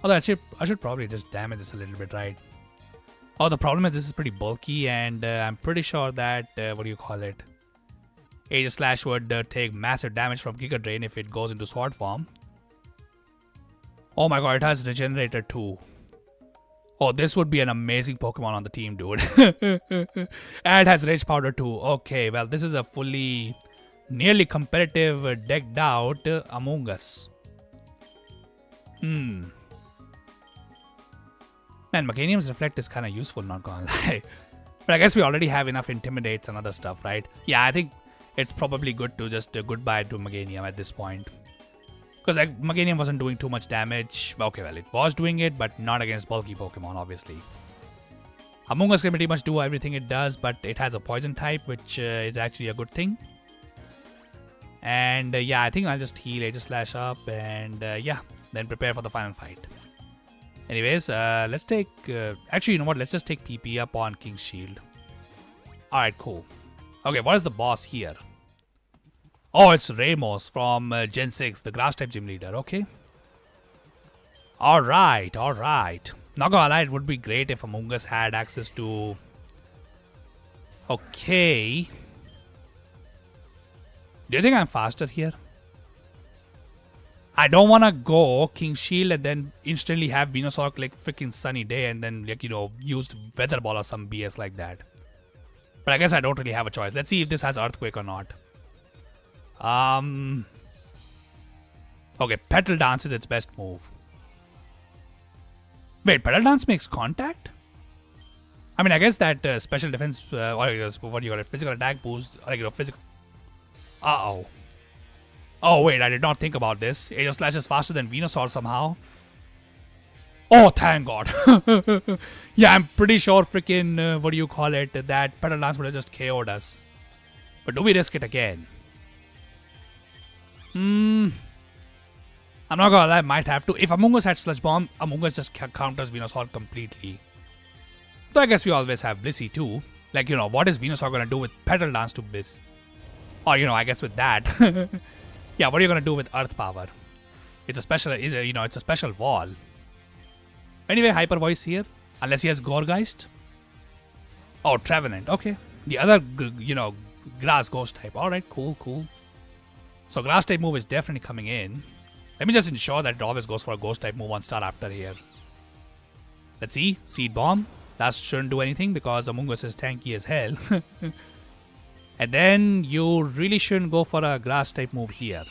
Although I should probably just damage this a little bit, right? Oh, the problem is this is pretty bulky, and I'm pretty sure that, Aegislash would take massive damage from Giga Drain if it goes into Sword form. Oh my god, it has Regenerator too. Oh, this would be an amazing Pokemon on the team, dude. And it has Rage Powder too. Okay, well, this is a fully, nearly competitive, decked out Among Us. Man, Meganium's Reflect is kind of useful, not gonna lie. But I guess we already have enough Intimidates and other stuff, right? Yeah, I think it's probably good to just goodbye to Meganium at this point. Because like, Meganium wasn't doing too much damage. Okay, well, it was doing it, but not against bulky Pokemon, obviously. Among Us can pretty much do everything it does, but it has a poison type, which is actually a good thing. And yeah, I think I'll just heal Aegislash up and yeah, then prepare for the final fight. Anyways, let's take... actually, you know what? Let's just take PP up on King's Shield. Alright, cool. Okay, what is the boss here? Oh, it's Ramos from Gen 6, the Grass-type gym leader. Okay. Alright. Not gonna lie, it would be great if Among Us had access to... Okay. Do you think I'm faster here? I don't want to go King Shield and then instantly have Venusaur click freaking Sunny Day and then, like, use Weather Ball or some BS like that. But I guess I don't really have a choice. Let's see if this has Earthquake or not. Okay, Petal Dance is its best move. Wait, Petal Dance makes contact? I mean, I guess that special defense, or what do you call it, physical attack boost, like, physical... Uh-oh. Oh, wait, I did not think about this. Aegis Slash is faster than Venusaur somehow. Oh, thank God. Yeah, I'm pretty sure freaking, what do you call it, that Petal Dance would have just KO'd us. But do we risk it again? I'm not gonna lie, I might have to. If Among Us had Sludge Bomb, Among Us just counters Venusaur completely. So I guess we always have Blissey too. Like, what is Venusaur gonna do with Petal Dance to Bliss? Or, I guess with that. Yeah, what are you gonna do with Earth Power? It's a special, it's a special wall. Anyway, Hyper Voice here. Unless he has Goregeist. Oh, Trevenant. Okay. The other, Grass Ghost type. Alright, cool. So Grass type move is definitely coming in. Let me just ensure that it always goes for a Ghost type move on start after here. Let's see. Seed Bomb. That shouldn't do anything because Among Us is tanky as hell. And then you really shouldn't go for a Grass type move here.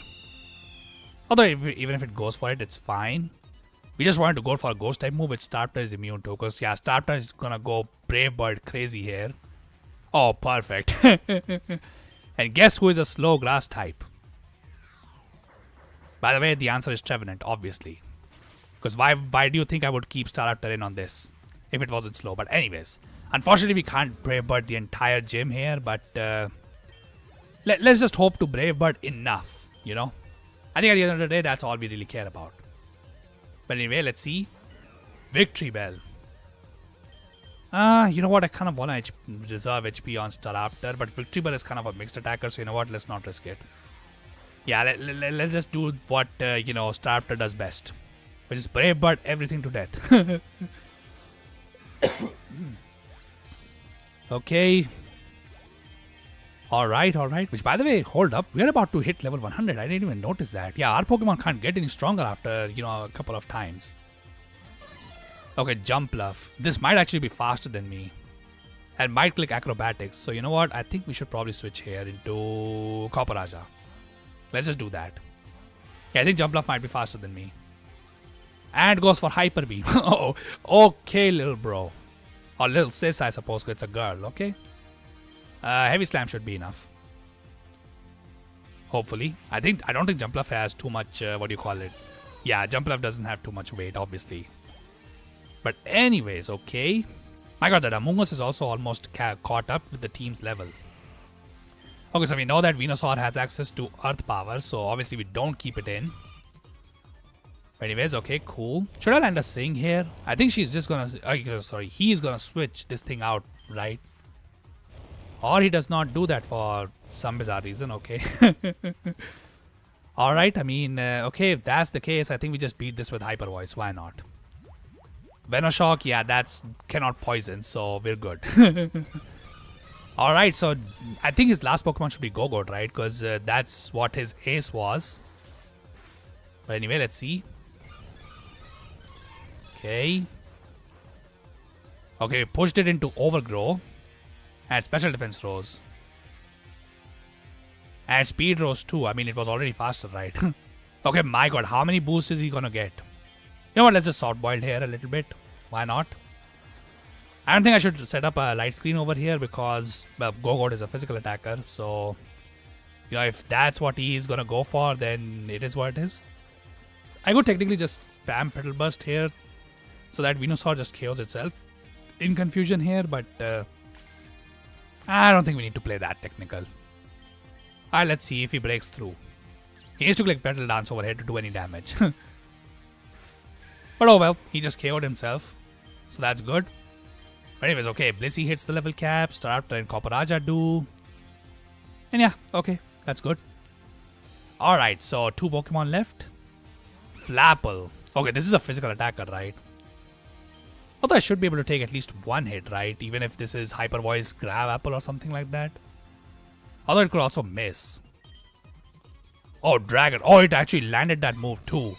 Although even if it goes for it, it's fine. We just wanted to go for a Ghost type move which Staraptor is immune to. Because yeah, Staraptor is gonna go Brave Bird crazy here. Oh, perfect. And guess who is a slow Grass type? By the way, the answer is Trevenant, obviously. Because why do you think I would keep Staraptor in on this if it wasn't slow? But anyways, unfortunately we can't Brave Bird the entire gym here, but let's just hope to Brave Bird enough, I think at the end of the day, that's all we really care about. But anyway, let's see. Victory Bell. You know what? I kind of want to reserve HP on Staraptor, but Victory Bell is kind of a mixed attacker, so you know what? Let's not risk it. Yeah, let's just do what, Staraptor does best. Which is Brave Bird everything to death. Okay. Alright. Which, by the way, hold up. We're about to hit level 100. I didn't even notice that. Yeah, our Pokemon can't get any stronger after, a couple of times. Okay, Jumpluff. This might actually be faster than me. And might click Acrobatics. So, you know what? I think we should probably switch here into Copperajah. Let's just do that. Yeah, I think Jumpluff might be faster than me. And goes for Hyper Beam. Oh, okay, little bro. Or little sis, I suppose, because it's a girl, okay? Heavy Slam should be enough. Hopefully. I don't think Jumpluff has too much, what do you call it? Yeah, Jumpluff doesn't have too much weight, obviously. But anyways, okay. My god, that Among Us is also almost caught up with the team's level. Okay, so we know that Venusaur has access to Earth Power, so obviously we don't keep it in. Anyways, okay, cool. Should I land a Sing here? I think she's just gonna... he's gonna switch this thing out, right? Or he does not do that for some bizarre reason, okay. Alright, I mean, okay, if that's the case, I think we just beat this with Hyper Voice. Why not? Venoshock, yeah, that's cannot poison, so we're good. Alright, so I think his last Pokemon should be Gogoat, right? Because that's what his ace was. But anyway, let's see. Okay. Okay, we pushed it into Overgrow. And Special Defense rose. And Speed rose too. I mean, it was already faster, right? Okay, my god, how many boosts is he gonna get? You know what, let's just Soft Boiled here a little bit. Why not? I don't think I should set up a light screen over here because, well, Gogoat is a physical attacker. So, if that's what he is gonna go for, then it is what it is. I could technically just spam Petal Burst here so that Venusaur just KOs itself in confusion here, but I don't think we need to play that technical. Alright, let's see if he breaks through. He needs to click Petal Dance over here to do any damage. But oh well, he just KO'd himself. So that's good. But anyways, okay, Blissey hits the level cap, Staraptor and Copperajah do. And yeah, okay, that's good. Alright, so 2 Pokemon left. Flapple. Okay, this is a physical attacker, right? Although I should be able to take at least 1 hit, right? Even if this is Hyper Voice, Grab Apple or something like that. Although it could also miss. Oh, dragon. Oh, it actually landed that move too.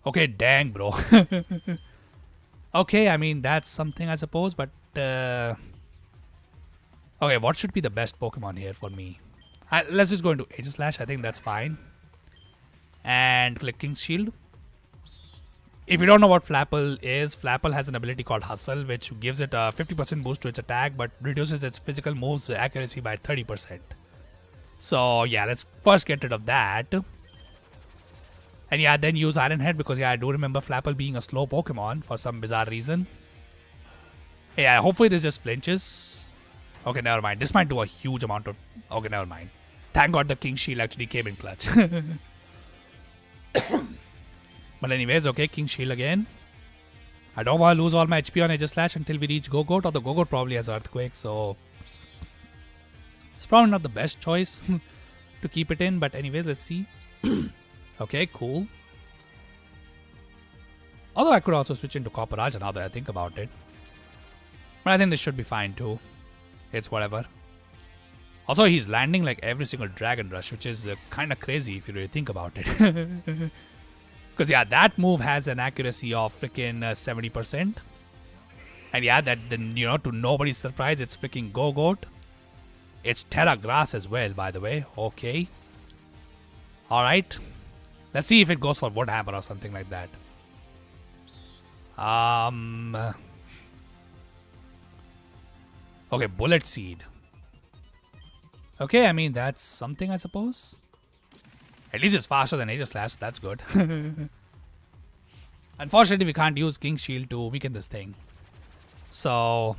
Okay, dang, bro. Okay, I mean, that's something, I suppose, but... Okay, what should be the best Pokemon here for me? Let's just go into Aegislash. I think that's fine. And click King's Shield. If you don't know what Flapple is, Flapple has an ability called Hustle, which gives it a 50% boost to its attack, but reduces its physical moves accuracy by 30%. So yeah, let's first get rid of that. And yeah, then use Iron Head, because yeah, I do remember Flapple being a slow Pokemon for some bizarre reason. Yeah, hopefully this just flinches. Okay, never mind. This might do a huge amount of... Okay, never mind. Thank God the King Shield actually came in clutch. But anyways, okay, King Shield again. I don't want to lose all my HP on Aegislash until we reach Gogoat, or the Gogoat probably has Earthquake, so... It's probably not the best choice to keep it in, but anyways, let's see. Okay, cool. Although I could also switch into Pokerogue now that I think about it. But I think this should be fine too. It's whatever. Also, he's landing like every single Dragon Rush, which is kind of crazy if you really think about it. Because yeah, that move has an accuracy of freaking 70%. And yeah, that then, you know, to nobody's surprise, it's freaking Gogoat. It's Terra Grass as well, by the way. Okay. Alright. Let's see if it goes for Wood Hammer or something like that. Okay, Bullet Seed. Okay, I mean, that's something, I suppose. At least it's faster than Aegislash, so that's good. Unfortunately, we can't use King Shield to weaken this thing. So,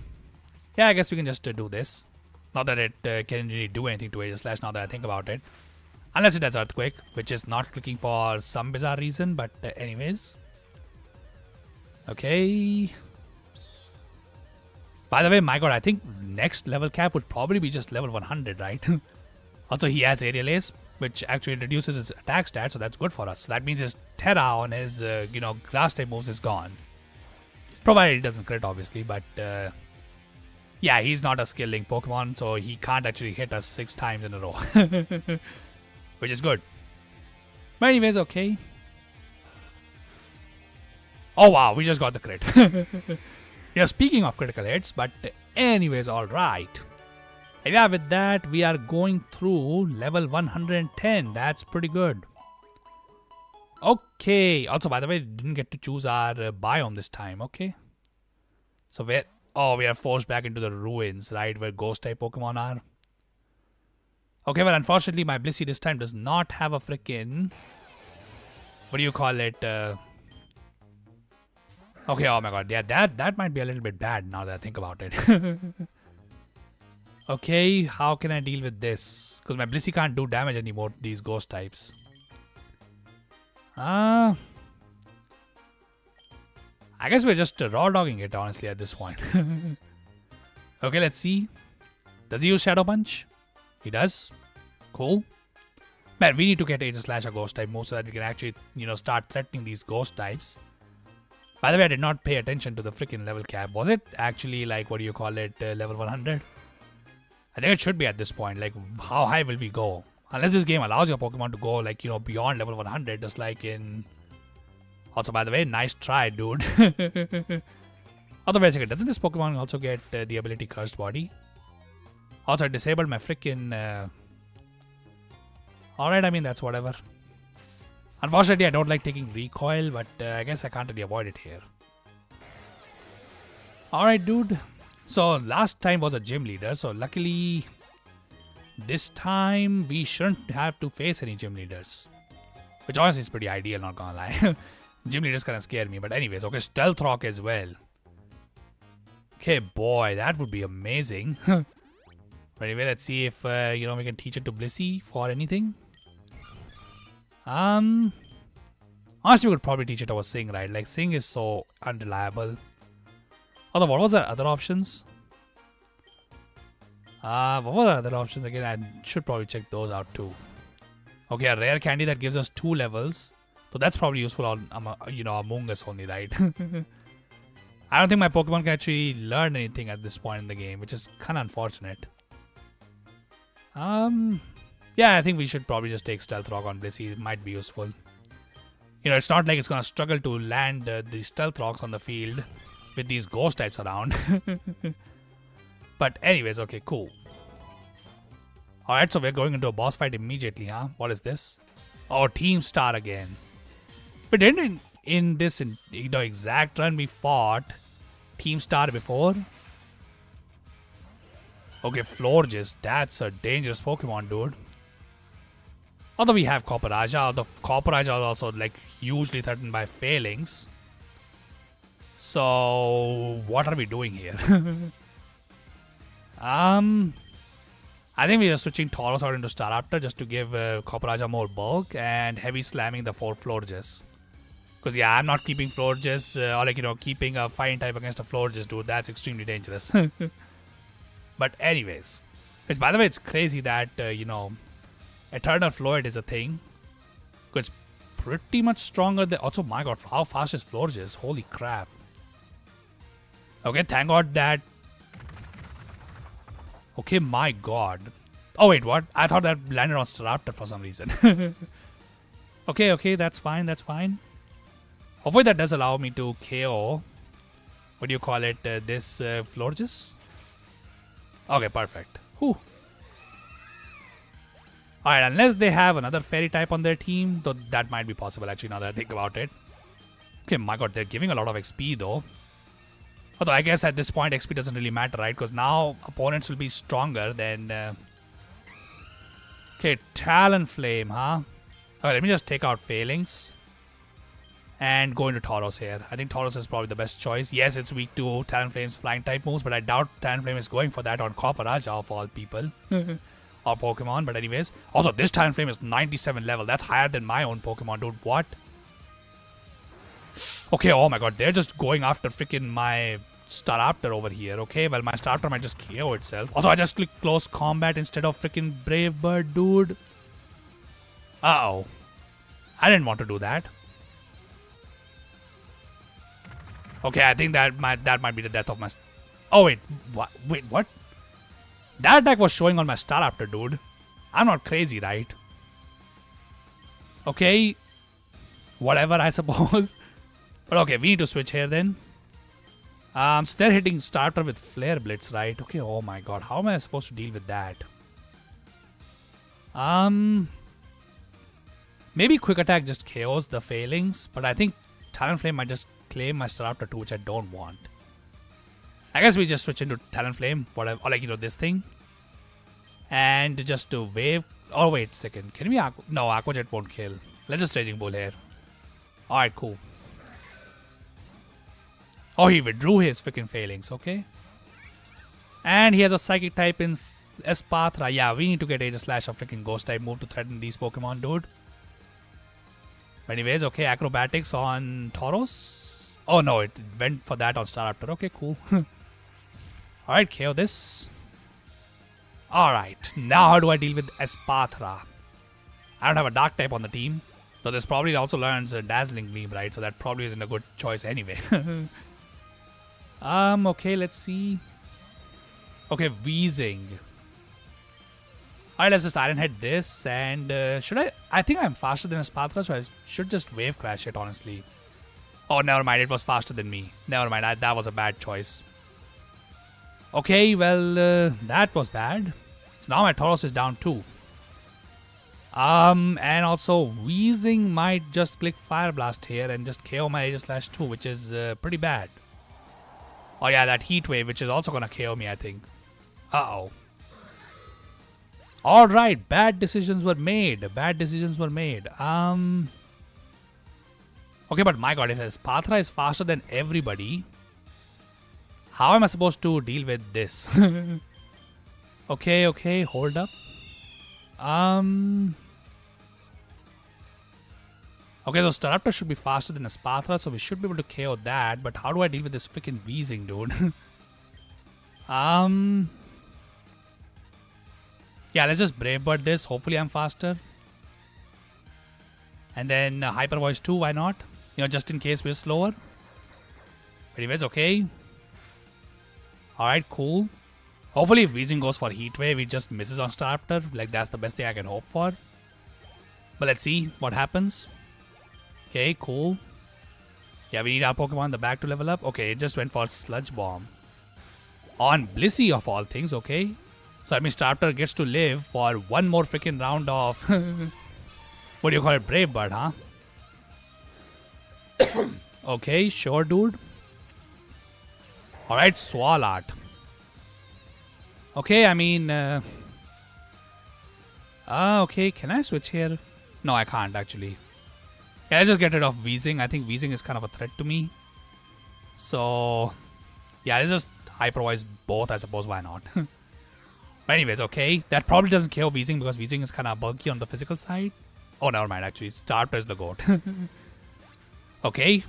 yeah, I guess we can just do this. Not that it can really do anything to Aegislash now that I think about it. Unless it has Earthquake, which is not clicking for some bizarre reason, but anyways. Okay. By the way, my god, I think next level cap would probably be just level 100, right? Also, he has Aerial Ace, which actually reduces his attack stat, so that's good for us. So that means his Terra on his, Grass type moves is gone. Provided he doesn't crit, obviously, but yeah, he's not a skill link Pokemon, so he can't actually hit us 6 times in a row. Which is good. But anyways, okay. Oh wow, we just got the crit. Yeah, speaking of critical hits, but anyways, alright. And yeah, with that, we are going through level 110. That's pretty good. Okay. Also, by the way, didn't get to choose our biome this time. Okay. So where... Oh, we are forced back into the ruins, right? Where ghost-type Pokemon are. Okay, well, unfortunately, my Blissey this time does not have a freaking... What do you call it? Okay, oh my god. Yeah, that might be a little bit bad now that I think about it. Okay, how can I deal with this? Because my Blissey can't do damage anymore to these ghost types. I guess we're just raw dogging it, honestly, at this point. Okay, let's see. Does he use Shadow Punch? He does. Cool. Man, we need to get Aegislash a ghost type move so that we can actually, start threatening these ghost types. By the way, I did not pay attention to the freaking level cap. Was it actually, like, what do you call it, level 100? I think it should be at this point. Like, how high will we go? Unless this game allows your Pokemon to go, like, beyond level 100, just like in... Also, by the way, nice try, dude. Although, wait a second, doesn't this Pokemon also get the ability Cursed Body? Also, I disabled my freaking... Alright, I mean, that's whatever. Unfortunately, I don't like taking recoil, but I guess I can't really avoid it here. Alright, dude. So, last time was a gym leader, so luckily, this time we shouldn't have to face any gym leaders. Which honestly is pretty ideal, not gonna lie. Gym leaders kind of scare me, but anyways, okay, Stealth Rock as well. Okay, boy, that would be amazing. But anyway, let's see if, we can teach it to Blissey for anything. Honestly, we could probably teach it our Sing, right? Like, Sing is so unreliable. Although, what was our other options? What were our other options? Again, I should probably check those out too. Okay, a rare candy that gives us 2 levels. So that's probably useful on, Among Us only, right? I don't think my Pokemon can actually learn anything at this point in the game, which is kind of unfortunate. Yeah, I think we should probably just take Stealth Rock on Blissey. It might be useful. You know, it's not like it's gonna struggle to land the Stealth Rocks on the field with these ghost types around. But anyways, okay, cool. Alright, so we're going into a boss fight immediately, huh? What is this? Oh, Team Star again. But didn't in this exact run we fought Team Star before? Okay, Florges. That's a dangerous Pokemon, dude. Although we have Copperaja, although Copperaja is also like hugely threatened by failings. So what are we doing here? I think we are switching Tauros out into Staraptor just to give Copperaja more bulk and heavy slamming the 4 Florges. Because yeah, I'm not keeping Florges or like keeping a fighting type against a Florges, dude. That's extremely dangerous. But anyways, which by the way, it's crazy that Eternal Floyd is a thing. It's pretty much stronger than... Also, my god, how fast is Florges? Holy crap. Okay, thank god that... Okay, my god. Oh, wait, what? I thought that landed on Staraptor for some reason. Okay, that's fine, that's fine. Hopefully that does allow me to KO... What do you call it? This Florges? Okay, perfect. Whew. Alright, unless they have another fairy type on their team, though that might be possible actually now that I think about it. Okay, my god, they're giving a lot of XP though. Although I guess at this point XP doesn't really matter, right? Because now opponents will be stronger than... Okay, Talonflame, huh? Alright, let me just take out Failings. And go into Tauros here. I think Tauros is probably the best choice. Yes, it's weak to Talonflame's flying type moves, but I doubt Talonflame is going for that on Copperaja of all people. Or Pokemon, but anyways. Also, this Talonflame is 97 level. That's higher than my own Pokemon, dude. What? Okay, oh my god. They're just going after freaking my Staraptor over here. Okay, well, my Staraptor might just KO itself. Also, I just clicked Close Combat instead of freaking Brave Bird, dude. Uh-oh. I didn't want to do that. Okay, I think that might be the death of my... Oh, wait. What? Wait, what? That attack was showing on my Staraptor, dude. I'm not crazy, right? Okay. Whatever, I suppose. But okay, we need to switch here then. So they're hitting Staraptor with Flare Blitz, right? Okay, oh my god. How am I supposed to deal with that? Maybe Quick Attack just KOs the Failings. But I think Talonflame might just claim my Staraptor too, which I don't want. I guess we just switch into Talonflame, whatever, or like, this thing. And just to wave. Oh, wait a second. Can we no, Aqua Jet won't kill. Let's just Raging Bull here. Alright, cool. Oh, he withdrew his freaking Failings, okay. And he has a Psychic type in Espatra. Yeah, we need to get Aegis Slash or freaking Ghost type move to threaten these Pokemon, dude. Anyways, okay, Acrobatics on Tauros. Oh no, it went for that on Staraptor. Okay, cool. Alright, KO this. Alright, now how do I deal with Espatra? I don't have a Dark type on the team. So this probably also learns a Dazzling Gleam, right? So that probably isn't a good choice anyway. Okay, let's see. Okay, Wheezing. Alright, let's just Iron Head this. And should I think I'm faster than Espatra, so I should just Wave Crash it, honestly. Oh, never mind. It was faster than me. Never mind. That was a bad choice. Okay, well, that was bad. So now my Tauros is down too. And also Wheezing might just click Fire Blast here and just KO my Aegis Slash too, which is pretty bad. Oh yeah, that Heat Wave, which is also gonna KO me, I think. Uh-oh. Alright, bad decisions were made. Bad decisions were made. Okay, but my god, if Espatra is faster than everybody, how am I supposed to deal with this? Okay, hold up. Okay, so Staraptor should be faster than Espatra, so we should be able to KO that, but how do I deal with this freaking Wheezing, dude? Yeah, let's just Brave Bird this. Hopefully I'm faster. And then Hyper Voice 2, why not? Just in case we're slower. Anyways, okay. Alright, cool. Hopefully if Weezing goes for Heat Wave, he just misses on Staraptor. Like, that's the best thing I can hope for. But let's see what happens. Okay, cool. Yeah, we need our Pokemon in the back to level up. Okay, it just went for Sludge Bomb. On Blissey of all things, okay. So that means Staraptor gets to live for one more freaking round of... what do you call it? Brave Bird, huh? Okay, sure, dude. Alright, Swalot. Okay, I mean... okay, can I switch here? No, I can't actually. Can I just get rid of Weezing? I think Weezing is kind of a threat to me. So... yeah, let's just Hyper Voice both, I suppose. Why not? But anyways, okay. That probably doesn't kill Weezing because Weezing is kind of bulky on the physical side. Oh, never mind, actually. Staraptor is the GOAT. Okay.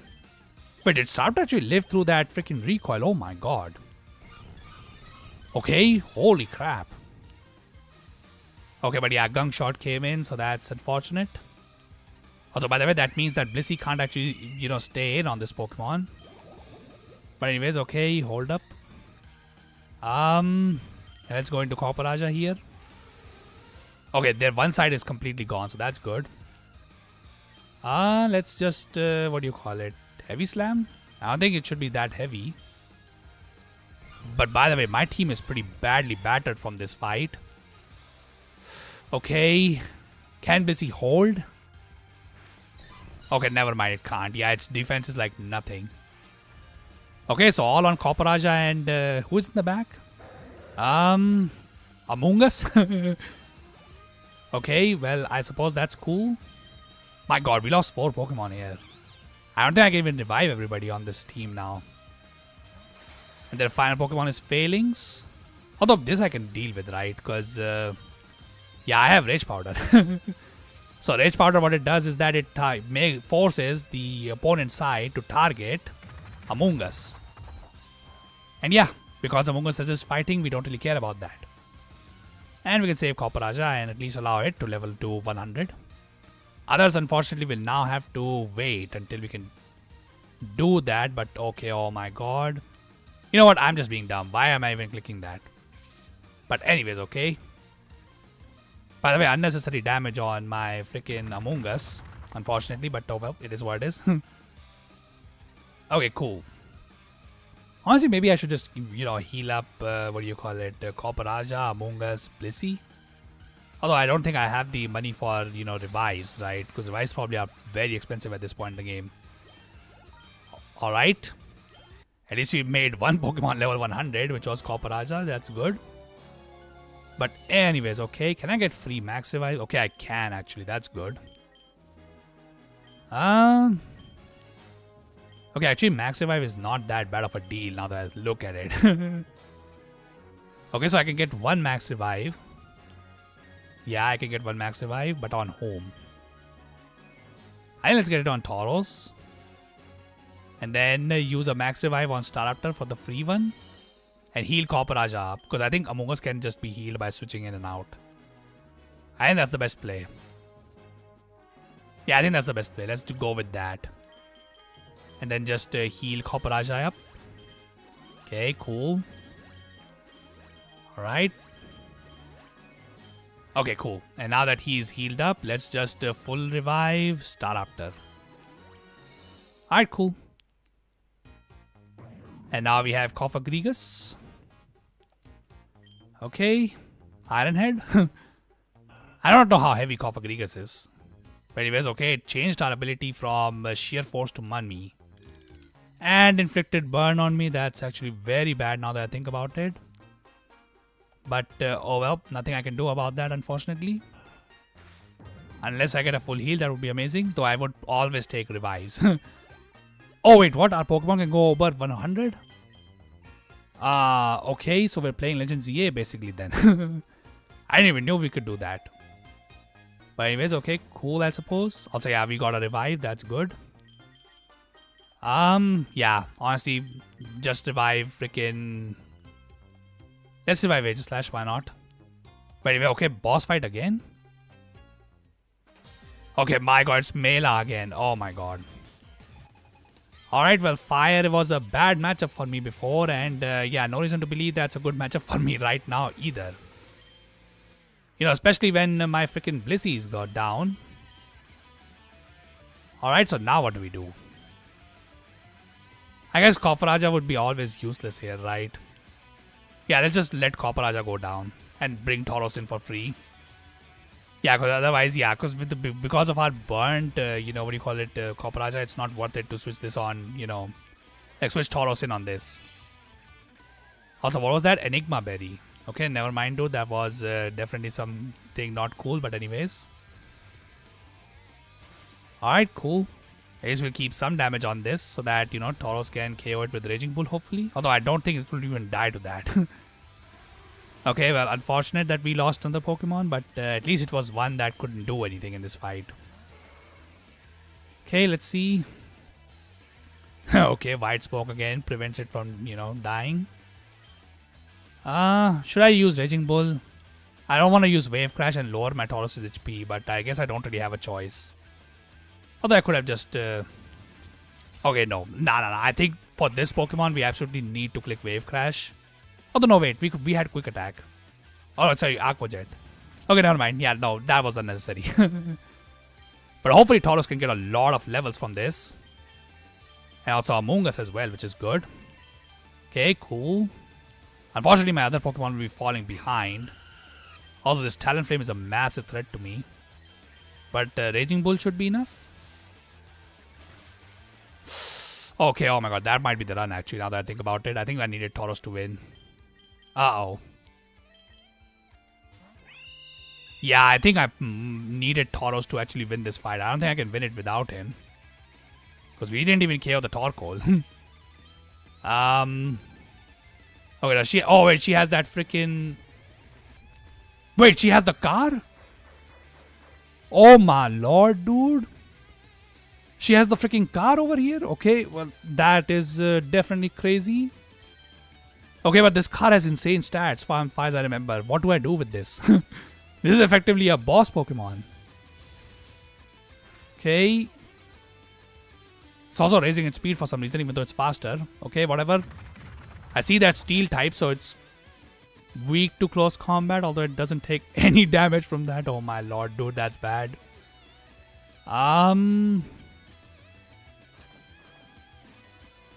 Wait, did Staraptor actually live through that freaking recoil? Oh my god. Okay, holy crap. Okay, but yeah, Gunk Shot came in, so that's unfortunate. Also, by the way, that means that Blissey can't actually, stay in on this Pokemon. But anyways, okay, hold up. Let's go into Copper here. Okay, their one side is completely gone, so that's good. Let's just, what do you call it? Heavy Slam? I don't think it should be that heavy. But by the way, my team is pretty badly battered from this fight. Okay. Can Blissey hold? Okay, never mind, it can't. Yeah, its defense is like nothing. Okay, so all on Copper and who's in the back? Among Us? Okay, well, I suppose that's cool. My god, we lost 4 Pokemon here. I don't think I can even revive everybody on this team now. And their final Pokemon is Failings. Although this I can deal with, right? Because, yeah, I have Rage Powder. So Rage Powder, what it does is that it forces the opponent's side to target Among Us. And yeah, because Among Us is fighting, we don't really care about that. And we can save Copper and at least allow it to level to 100. Others, unfortunately, will now have to wait until we can do that. But okay, oh my god. You know what? I'm just being dumb. Why am I even clicking that? But anyways, okay. By the way, unnecessary damage on my freaking Among Us. Unfortunately, but oh well, it is what it is. Okay, cool. Honestly, maybe I should just, heal up, what do you call it? Copper Among Us, Blissey. Although I don't think I have the money for, revives, right? Because revives probably are very expensive at this point in the game. Alright. At least we made one Pokemon level 100, which was Copper That's good. But anyways, okay. Can I get free Max Revive? Okay, I can actually. That's good. Okay, actually Max Revive is not that bad of a deal now that I look at it. Okay, so I can get 1 Max Revive. Yeah, I can get 1 Max Revive, but on home. Let's get it on Tauros. And then use a Max Revive on Staraptor for the free one. And heal Copper up. Because I think Among Us can just be healed by switching in and out. I think that's the best play. Yeah, I think that's the best play. Let's go with that. And then just heal Copper up. Okay, cool. Alright. Okay, cool. And now that he's healed up, let's just full revive Staraptor. Alright, cool. And now we have Cofagrigus. Okay. Ironhead. I don't know how heavy Cofagrigus is. But anyways, okay, it changed our ability from Sheer Force to Munmi. And inflicted burn on me. That's actually very bad now that I think about it. But, oh well, nothing I can do about that, unfortunately. Unless I get a full heal, that would be amazing. Though I would always take revives. Oh wait, what? Our Pokemon can go over 100? Okay, so we're playing Legends EA basically then. I didn't even know we could do that. But anyways, okay, cool I suppose. Also, yeah, we got a revive, that's good. Yeah, honestly, just revive freaking... Let's revive Aegislash, why not? But anyway, okay, boss fight again? Okay, my god, it's Mela again. Oh my god. Alright, well, fire was a bad matchup for me before, and yeah, no reason to believe that's a good matchup for me right now either. You know, especially when my freaking Blizzies got down. Alright, so now what do we do? I guess Copper would be always useless here, right? Yeah, let's just let Copper go down and bring Tauros in for free. Yeah, because otherwise, yeah, because of our burnt, you know, what do you call it, Copper it's not worth it to switch this on, you know, like switch Tauros in on this. Also, what was that? Enigma Berry. Okay, never mind, dude. That was definitely something not cool, but anyways. Alright, cool. At least we'll keep some damage on this so that, you know, Tauros can KO it with Raging Bull, hopefully. Although I don't think it will even die to that. Okay, well, unfortunate that we lost another Pokemon, but at least it was one that couldn't do anything in this fight. Okay, let's see. Okay, White Smoke again prevents it from, you know, dying. Should I use Raging Bull? I don't want to use Wave Crash and lower my Taurus' HP, but I guess I don't really have a choice. Although I could have just... Okay, no. Nah. I think for this Pokemon, we absolutely need to click Wave Crash. Although, no, wait. We had Quick Attack. Oh, sorry. Aqua Jet. Okay, never mind. Yeah, no. That was unnecessary. But hopefully, Taurus can get a lot of levels from this. And also Among Us as well, which is good. Okay, cool. Unfortunately, my other Pokemon will be falling behind. Also, this Talonflame is a massive threat to me. But Raging Bull should be enough. Okay, oh my god, that might be the run actually, now that I think about it. I think I needed Tauros to win. Uh-oh. Yeah, I think I needed Tauros to actually win this fight. I don't think I can win it without him. Because we didn't even KO the Torkoal. Okay, does she... Oh, wait, she has that freaking... Wait, she has the car? Oh my lord, dude. She has the freaking car over here? Okay, well, that is definitely crazy. Okay, but this car has insane stats, far as I remember. What do I do with this? This is effectively a boss Pokemon. Okay. It's also raising its speed for some reason, even though it's faster. Okay, whatever. I see that steel type, so it's weak to close combat, although it doesn't take any damage from that. Oh my lord, dude, that's bad.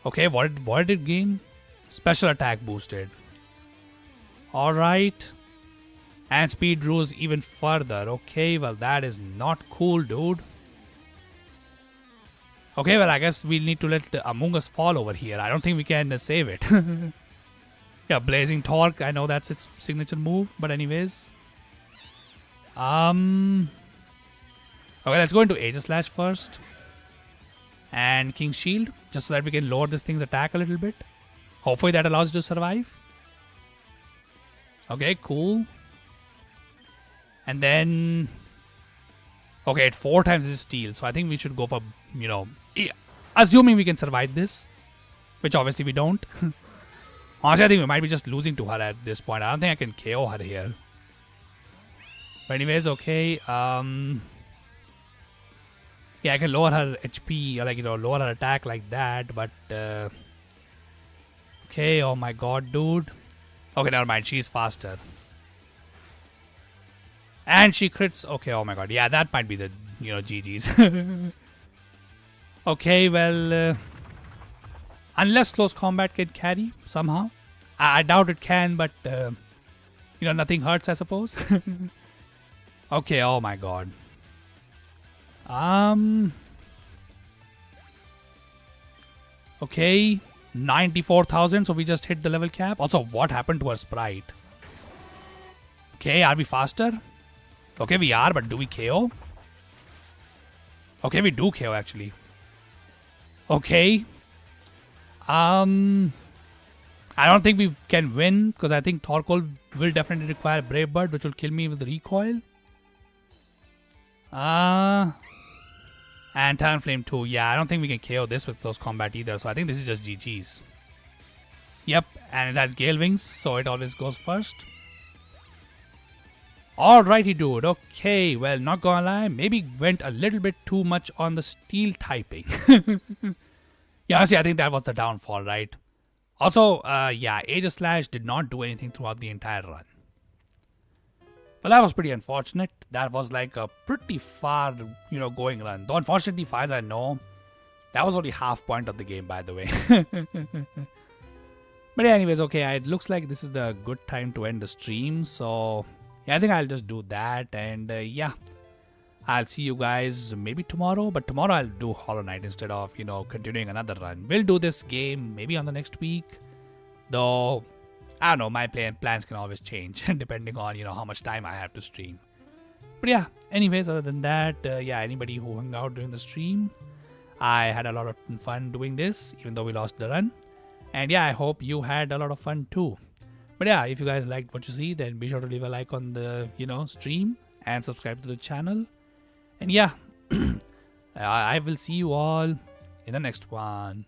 Okay, what did it gain? Special attack boosted. Alright. And speed rose even further. Okay, well that is not cool, dude. Okay, well I guess we'll need to let Among Us fall over here. I don't think we can save it. Yeah, Blazing Torque. I know that's its signature move, but anyways. Okay, let's go into Aegislash first. And King Shield, just so that we can lower this thing's attack a little bit. Hopefully that allows it to survive. Okay, cool. And then... Okay, it 4 times is steel, so I think we should go for, you know... Assuming we can survive this. Which obviously we don't. Honestly, I think we might be just losing to her at this point. I don't think I can KO her here. But anyways, okay. Yeah, I can lower her HP, or like, you know, lower her attack like that, but... Okay, oh my god, dude. Okay, never mind, she's faster. And she crits... Okay, oh my god, yeah, that might be the, you know, GG's. Okay, well... unless close combat can carry, somehow. I doubt it can, but... you know, nothing hurts, I suppose. Okay, oh my god. Okay, 94,000, so we just hit the level cap. Also, what happened to our sprite? Okay, are we faster? Okay, we are, but do we KO? Okay, we do KO, actually. Okay. I don't think we can win, because I think Torkoal will definitely require Brave Bird, which will kill me with recoil. And Talonflame too. Yeah, I don't think we can KO this with close combat either. So I think this is just GG's. Yep, and it has Gale Wings, so it always goes first. Alrighty, dude. Okay, well, not gonna lie, maybe went a little bit too much on the steel typing. Yeah, honestly, I think that was the downfall, right? Also, yeah, Aegis Slash did not do anything throughout the entire run. But that was pretty unfortunate. That was like a pretty far, going run. Though unfortunately, far as I know, that was only half point of the game, by the way. But yeah, anyways, okay, it looks like this is the good time to end the stream. So yeah, I think I'll just do that. And yeah, I'll see you guys maybe tomorrow. But tomorrow I'll do Hollow Knight instead of, continuing another run. We'll do this game maybe on the next week. Though, I don't know, my plans can always change depending on, how much time I have to stream. But yeah, anyways, other than that, yeah, anybody who hung out during the stream, I had a lot of fun doing this, even though we lost the run. And yeah, I hope you had a lot of fun too. But yeah, if you guys liked what you see, then be sure to leave a like on the, stream and subscribe to the channel. And yeah, I will see you all in the next one.